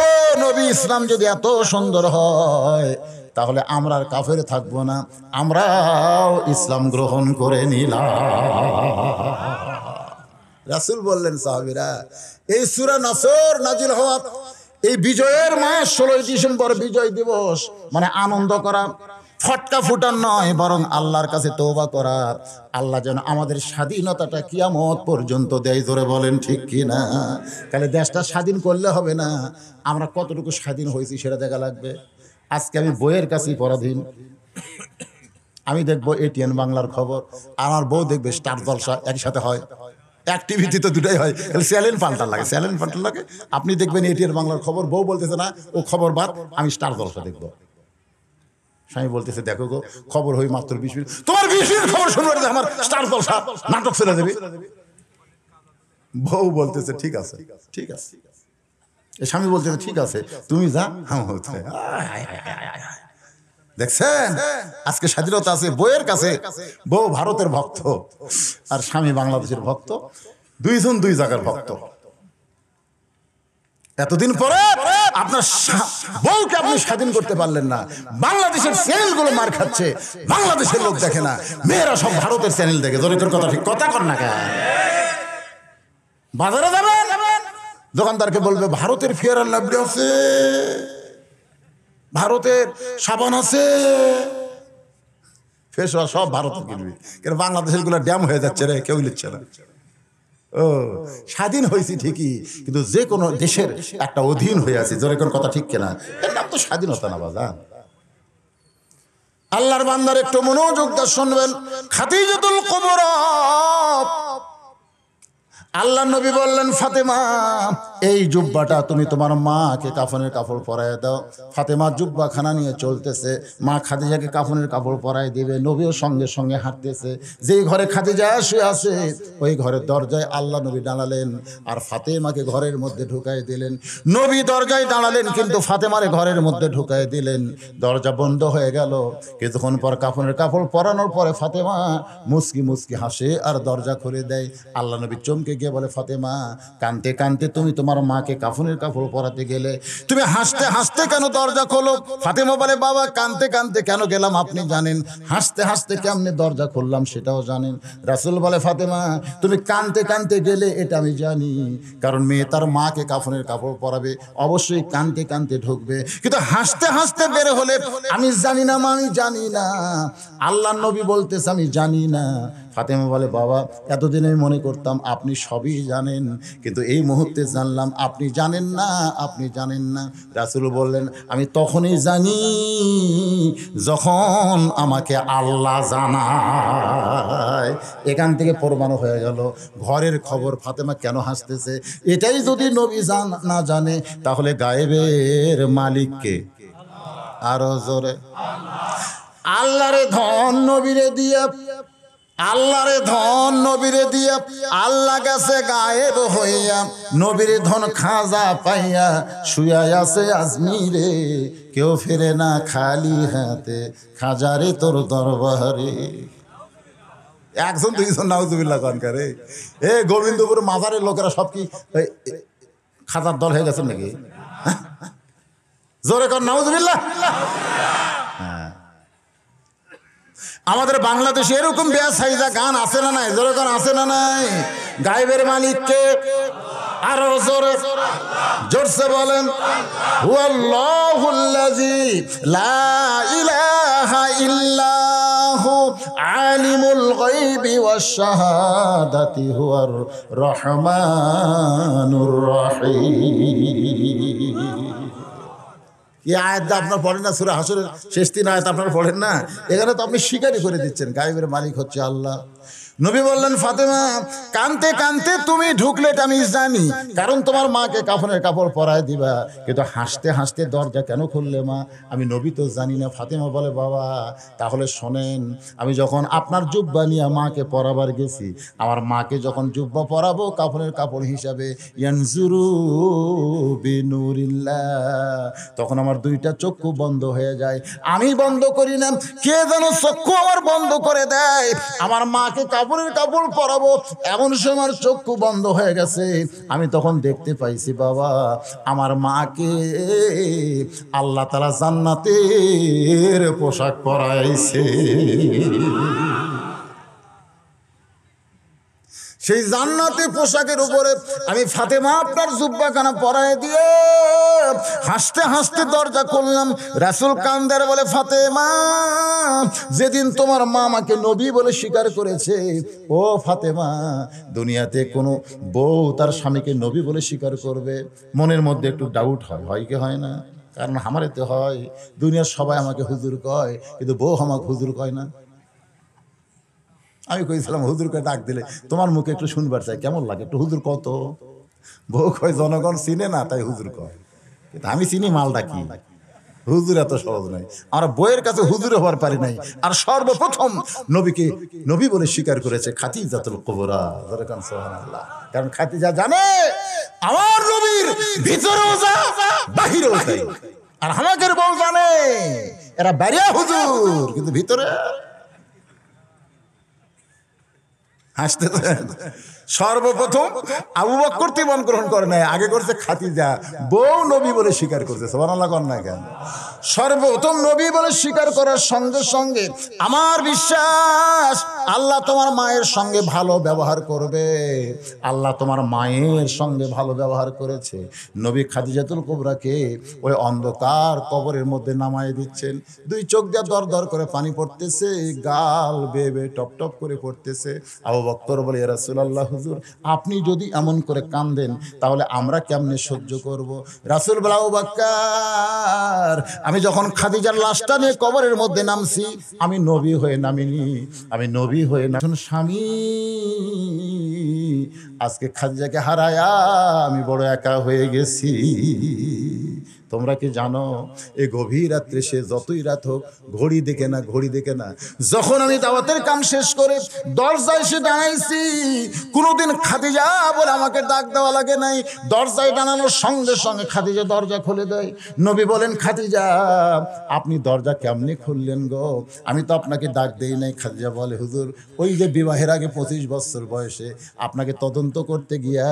ও নবী ইসলাম যদি এত সুন্দর হয় তাহলে আমরা আর কাফের থাকবো না, আমরাও ইসলাম গ্রহণ করে নিলাম। রাসূল বললেন সাহাবীরা এই সূরা নসর নাজিল হওয়া এই বিজয়ের মাস 16 ডিসেম্বর বিজয় দিবস মানে আনন্দ করা, ফটকা ফুটান নয়, বরং আল্লাহর কাছে তওবা করা। আল্লাহ যেন আমাদের স্বাধীনতাটা কিয়ামত পর্যন্ত দেয়। জোরে বলেন ঠিক কি না? তাহলে দেশটা স্বাধীন করলে হবে না, আমরা কতটুকু স্বাধীন হয়েছি সেটা দেখা লাগবে। আজকে আমি বইয়ের কাছেই পরাধীন। আমি দেখবো এটিএন বাংলার খবর, আমার বউ দেখবে স্টার জলসা, একসাথে হয়। অ্যাক্টিভিটি তো দুটাই হয়, চ্যালেঞ্জ পাল্টার লাগে। আপনি দেখবেন এটিএন বাংলার খবর, বউ বলতেছে না ও খবর বাদ, আমি স্টার জলসা দেখবো। স্বামী বলতেছে দেখো গো খবর হই মাত্র 20 মিনিট, তোমার 20 মিনিট খবর শুনবে আমার স্টার জলসা নাটক ছেড়ে দেবে। বউ বলতেছে ঠিক আছে। স্বামী বলছে ঠিক আছে তুমি যা। দেখছেন আজকে স্বাধীনতা আছে বউয়ের কাছে, বউ ভারতের ভক্ত আর স্বামী বাংলাদেশের ভক্ত, দুইজন দুই জায়গার ভক্ত। এতদিন পরে আপনার বউকে আপনি স্বাধীন করতে পারলেন না, বাংলাদেশের চ্যানেলগুলো মার খাচ্ছে, বাংলাদেশের লোক দেখে না, মেয়েরা সব ভারতের চ্যানেল দেখে। জোরে কথা ঠিক কথা কর না কেন? বাজারে যাবেন, দোকানদারকে বলবে ভারতের ফেয়ার অ্যান্ড লাভলি আছে, ভারতের সাবান আছে, ফেস ওয়াশ সব ভারতের কিনবি, কেন বাংলাদেশের গুলো ড্যাম হয়ে যাচ্ছে রে, কেউ নিচ্ছে না। ও স্বাধীন হয়েছি ঠিকই, কিন্তু যে কোনো দেশের একটা অধীন হয়ে আছে। জোরে কোন কথা ঠিক কিনা? এর নাম তো স্বাধীনতা না বাজান। আল্লাহর বান্দার একটু মনোযোগ দিয়ে শুনবেন। খাদিজাতুল কুবরা, আল্লাহ নবী বললেন ফাতেমা এই জুব্বাটা তুমি তোমার মাকে কাফনের কাপড় পরায় দাও। ফাতেমা জুব্বা খানা নিয়ে চলতেছে, মা খাদিজাকে কাফনের কাপড় পরায় দিবে, নবীও সঙ্গে সঙ্গে হাঁটতেছে। যেই ঘরে খাদিজা শুয়ে আছে ওই ঘরের দরজায় আল্লাহ নবী দাঁড়ালেন আর ফাতেমাকে ঘরের মধ্যে ঢুকাই দিলেন। নবী দরজায় দাঁড়ালেন কিন্তু ফাতেমারে ঘরের মধ্যে ঢুকাই দিলেন। দরজা বন্ধ হয়ে গেল। কিছুক্ষণ পর কাফনের কাপড় পরানোর পরে ফাতেমা মুস্কি মুস্কি হাসে আর দরজা খুলে দেয়। আল্লাহ নবী চমকে গিয়ে বলে ফাতেমা কানতে কানতে তুমি তোমার মাকে কাফনের কাপড় পরাতে গেলে, তুমি হাসতে হাসতে কেন দরজা খোলো? ফাতেমা বলে বাবা কানতে কানতে কেন গেলাম আপনি জানেন, হাসতে হাসতে কেমনে দরজা খুললাম সেটাও জানেন। রাসূল বলে ফাতেমা তুমি কানতে কানতে গেলে এটা আমি জানি, কারণ মেয়ে তার মাকে কাফনের কাপড় পরাবে অবশ্যই কানতে কানতে ঢুকবে, কিন্তু হাসতে হাসতে বের হলে আমি জানি না মা, আমি জানি না। আল্লাহ নবী বলতেছে আমি জানি না। ফাতেমা বলে বাবা এতদিন আমি মনে করতাম আপনি সবই জানেন, কিন্তু এই মুহূর্তে জানলাম আপনি জানেন না, আপনি জানেন না। রাসূল বললেন আমি তখনই জানি যখন আমাকে আল্লাহ জানায়। এখান থেকে প্রমাণ হয়ে গেল ঘরের খবর ফাতেমা কেন হাসতেছে। এটাই যদি নবী না জানে তাহলে গায়েবের মালিককে আরো জোরে আল্লাহরে ধন নবীরে দিয়া, আল্লাহরে ধন নবীরে দিয়া, আল্লাহ গেছে গায়েব হইয়া, নবীর ধন খাজা পাইয়া শুয়া আছে আজমিরে, কেউ ফিরে না খালি হাতে খাজারে তোর দরবারে। একজন দুইজন নাউজুবিল্লাহ কনকারে এ গোবিন্দপুর মাজারের লোকেরা সব কি খাজার দল হয়ে গেছেন নাকি? জোরে কর নাউজুবিল্লাহ। আমাদের বাংলাদেশে এরকম বেয়াসাইজা গান আছে না নাই? জোরে গান আছে না নাই? গায়েবের মালিককে আরো জোরে জোরসে বলেন হুয়াল্লাহুল্লাযী লা ইলাহা ইল্লাহু আলিমুল গায়বি ওয়াশ শাহাদাতি হুয়ার রহমানুর রহিম। এই আয়াতটা আপনার পড়েন না? সূরা হাসরের শেষ 3 আয়াত আপনারা পড়েন না? এখানে তো আপনি স্বীকারই করে দিচ্ছেন গায়েবের মালিক হচ্ছে আল্লাহ। নবী বললেন ফাতেমা কানতে কানতে তুমি ঢুকলে এটা আমি জানি, কারণ তোমার মাকে কাফনের কাপড় পরায় দিবা, কিন্তু হাসতে হাসতে দরজা কেন খুললে মা? আমি নবী তো জানি না। ফাতেমা বলে বাবা তাহলে শোনেন, আমি যখন আপনার জুব্বা নিয়ে মাকে পরাবার গেছি, আমার মাকে যখন জুব্বা পরাবো কাফনের কাপড় হিসাবে ইয়ানজুরু বিনুরিল্লাহ, তখন আমার দুইটা চক্ষু বন্ধ হয়ে যায়। আমি বন্ধ করি না, কে যেন চক্ষু আমার বন্ধ করে দেয়। আমার মাকে কাপড়ের কাপড় পরাবো, এমন সময় চক্ষু বন্ধ হয়ে গেছে। আমি তখন দেখতে পাইছি বাবা আমার মাকে আল্লাহ তাআলা জান্নাতের পোশাক পরাইছে। সেই জান্নাতি পোশাকের উপরে আমি ফাতেমা আপনার জুব্বাখানা পরায় দিয়ে হাসতে হাসতে দরজা খুললাম। রাসূল কান্দার বলে ফাতেমা যেদিন তোমার মা আমাকে নবী বলে স্বীকার করেছে, ও ফাতেমা দুনিয়াতে কোনো বউ তার স্বামীকে নবী বলে স্বীকার করবে? মনের মধ্যে একটু ডাউট হয়, হয় কি হয় না? কারণ আমার এতে হয়, দুনিয়ার সবাই আমাকে হুজুর কয়, কিন্তু বউ আমাকে হুজুর কয় না। আমি কইছিলাম হুজুরকে ডাক দিলে তোমার মুখে একটু শুনবার চাই, কেমন লাগে একটু হুজুর কত? বউ কয় জনগণ চিনে না তাই হুজুর কয়, কিন্তু আমি চিনি মালটা কি। হুজুর এত সহজ নয়, আমরা বইয়ের কাছে হুজুর হবার পারি নাই। আর সর্বপ্রথম নবীকে নবী বলে স্বীকার করেছে খাদিজাতুল কুবরা। সুবহানাল্লাহ। কারণ খাদিজা জানে আমার নবীর ভিতরেও যা বাহিরেও তাই। আর আমাদের বউ জানে এরা বাড়িয়া হুজুর, কিন্তু ভিতরে হাসতেছেন। সর্বপ্রথম আবু বকর জীবন গ্রহণ করে নাই, আগে করছে খাদিজা, বউ নবী বলে স্বীকার করছে। সুবহানাল্লাহ কর না কেন? সর্বপ্রথম নবী বলে স্বীকার করার সঙ্গে সঙ্গে আমার বিশ্বাস আল্লাহ তোমার মায়ের সঙ্গে ভালো ব্যবহার করবে। আল্লাহ তোমার মায়ের সঙ্গে ভালো ব্যবহার করেছে। নবী খাদিজাতুল কুবরাকে ওই অন্ধকার কবরের মধ্যে নামায় দিচ্ছেন। দুই চোখ দিয়ে দর দর করে পানি পড়তেছে, গাল বেয়ে বেয়ে টপ টপ করে পড়তেছে। আবু বকর বলে, ইয়া রাসূলুল্লাহ হুজুর, আপনি যদি এমন করে কাঁদেন তাহলে আমরা কেমনে সহ্য করব? রাসূল বলে, আবু বকর, আমি যখন খাদিজার লাশটা নিয়ে কবরের মধ্যে নামছি, আমি নবী হয়ে নামিনি, আমি নবী হয়ে না স্বামী। আজকে খাদিজাকে হারায়া আমি বড় একা হয়ে গেছি। তোমরা কি জানো এই গভীর রাত্রে সে যতই রাত হোক ঘড়ি দেখে না, ঘড়ি দেখে না। যখন আমি দাওয়াতের কাম শেষ করে দরজায় এসে দাঁড়াইছি, কোনোদিন খাদিজা বলে আমাকে ডাক দেওয়া লাগে নাই। দরজায় দাঁড়ানোর সঙ্গে সঙ্গে খাদিজা দরজা খুলে দেয়। নবী বলেন, খাদিজা আপনি দরজা কেমনি খুললেন গো? আমি তো আপনাকে ডাক দেই নাই। খাদিজা বলে, হুজুর, ওই যে বিবাহের আগে 25 বছর বয়সে আপনাকে তদন্ত করতে গিয়া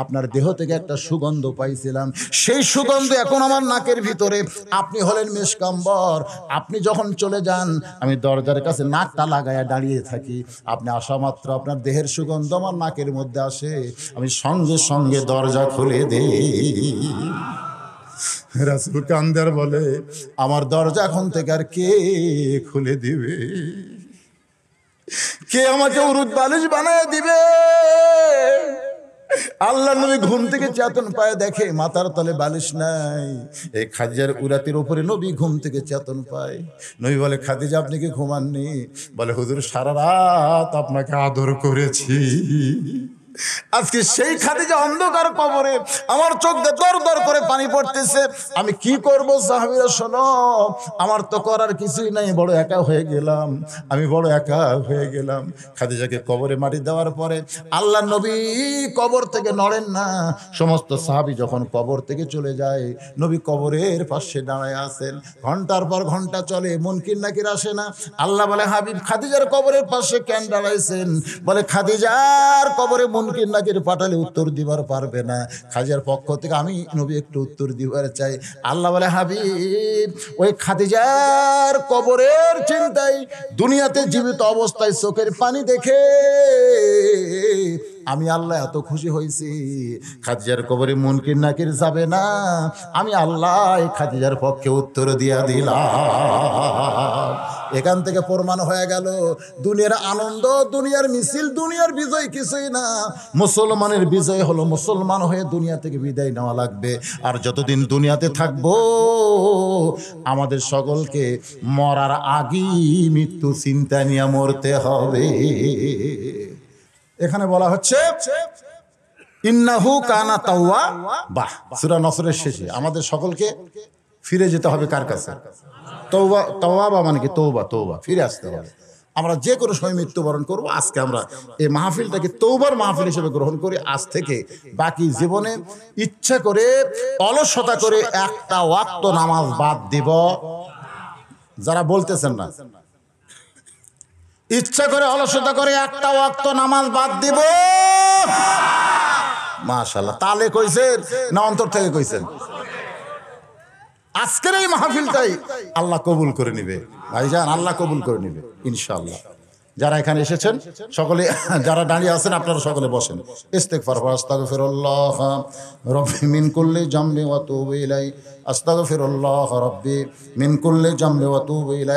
আপনার দেহ থেকে একটা সুগন্ধ পাইছিলাম, সেই সুগন্ধ এখন আমার নাকের ভিতরে। আপনি হলেন মেশকাম্বর, আপনি যখন চলে যান আমি দরজার কাছে নাকটা লাগায়া দাঁড়িয়ে থাকি। আপনি আসা মাত্র আপনার দেহের সুগন্ধ আমার নাকের মধ্যে আসে, আমি সঙ্গে সঙ্গে দরজা খুলে দেই। রাসূল কান্দার বলে, আমার দরজা এখন থেকে আর কে খুলে দিবে? কে আমাকে উরুদ বালিশ বানায় দিবে? আল্লাহ নবী ঘুম থেকে চেতন পায়, দেখে মাথার তলে বালিশ নাই। এই খাদিজার উরাতের উপরে নবী ঘুম থেকে চেতন পায়। নবী বলে, খাদিজা আপনি কি ঘুমাননি? বলে, হুজুর সারা রাত আপনাকে আদর করেছি। আজকে সেই খাদিজা অন্ধকার কবরে, আমার চোখ দিয়ে দর দর করে পানি পড়তেছে। আমি কি করব? সাহাবীরা শোনো, আমার তো করার কিছুই নাই, বড় একা হয়ে গেলাম, আমি বড় একা হয়ে গেলাম। খাদিজাকে কবরে মাটি দেওয়ার পরে আল্লাহ নবী কবর থেকে নড়েন না। সমস্ত সাহাবী যখন কবর থেকে চলে যায়, নবী কবরের পাশে দাঁড়ায় আছেন। ঘন্টার পর ঘন্টা চলে, মুনকির নাকির আসে না। আল্লাহ বলে, হাবিব খাদিজার কবরের পাশে কেন দাঁড়াইছেন? বলে, খাদিজার কবরে মুনকির নাকির পাঠালে উত্তর দিবার পারবে না, খাদিজার পক্ষ থেকে আমি নবী একটু উত্তর দিবার চাই। আল্লাহ বলে, হাবিব ওই খাদিজার কবরের চিন্তায় দুনিয়াতে জীবিত অবস্থায় চোখের পানি দেখে আমি আল্লাহ এত খুশি হয়েছি। খাদিজার কবরে মুনকির নাকির যাবে না, আমি আল্লাহ খাদিজার পক্ষে উত্তর দিয়া দিলাম। এখান থেকে প্রমাণ হয়ে গেল দুনিয়ার আনন্দ, দুনিয়ার মিছিল, দুনিয়ার বিজয় কিছুই না। মুসলমানের বিজয় হলো মুসলমান হয়ে দুনিয়া থেকে বিদায় নেওয়া লাগবে। আর যতদিন দুনিয়াতে থাকবো আমাদের সকলকে মরার আগেই মৃত্যু চিন্তা নিয়ে মরতে হবে। এখানে বলা হচ্ছে ইন্নাহু কানা তাওয়াবা। সূরা নসরের শেষে আমাদের সকলকে ফিরে যেতে হবে কার কাছে? তওবা। তাওয়াবা মানে কি? তওবা, তওবা, ফিরে আসতে হবে। আমরা যে কোনো সময় মৃত্যুবরণ করব। আজকে আমরা এই মাহফিলটাকে তওবার মাহফিল হিসেবে গ্রহণ করি। আজ থেকে বাকি জীবনে ইচ্ছা করে অলসতা করে একটা ওয়াক্ত নামাজ বাদ দিব। যারা বলতেছেন না, ইচ্ছা করে অলসতা করে একটা ওয়াক্ত নামাজ বাদ দিব। মাশাআল্লাহ, তালে কইছেন না অন্তর থেকে কইছেন? আজকের এই মাহফিলটাই আল্লাহ কবুল করে নিবে ভাইজান, আল্লাহ কবুল করে নিবে ইনশাআল্লাহ। যারা এখানে এসেছেন সকলে, যারা দাঁড়িয়ে আছেন আপনারা সকলে বসেন। ইস্তিগফার, আস্তাগফিরুল্লাহ রাব্বি মিন কুল্লি জামবি ওয়া তুবু ইলাই, আস্তাগফিরুল্লাহ রাব্বি মিন কুল্লি জামবি ওয়া তুবু ইলাই।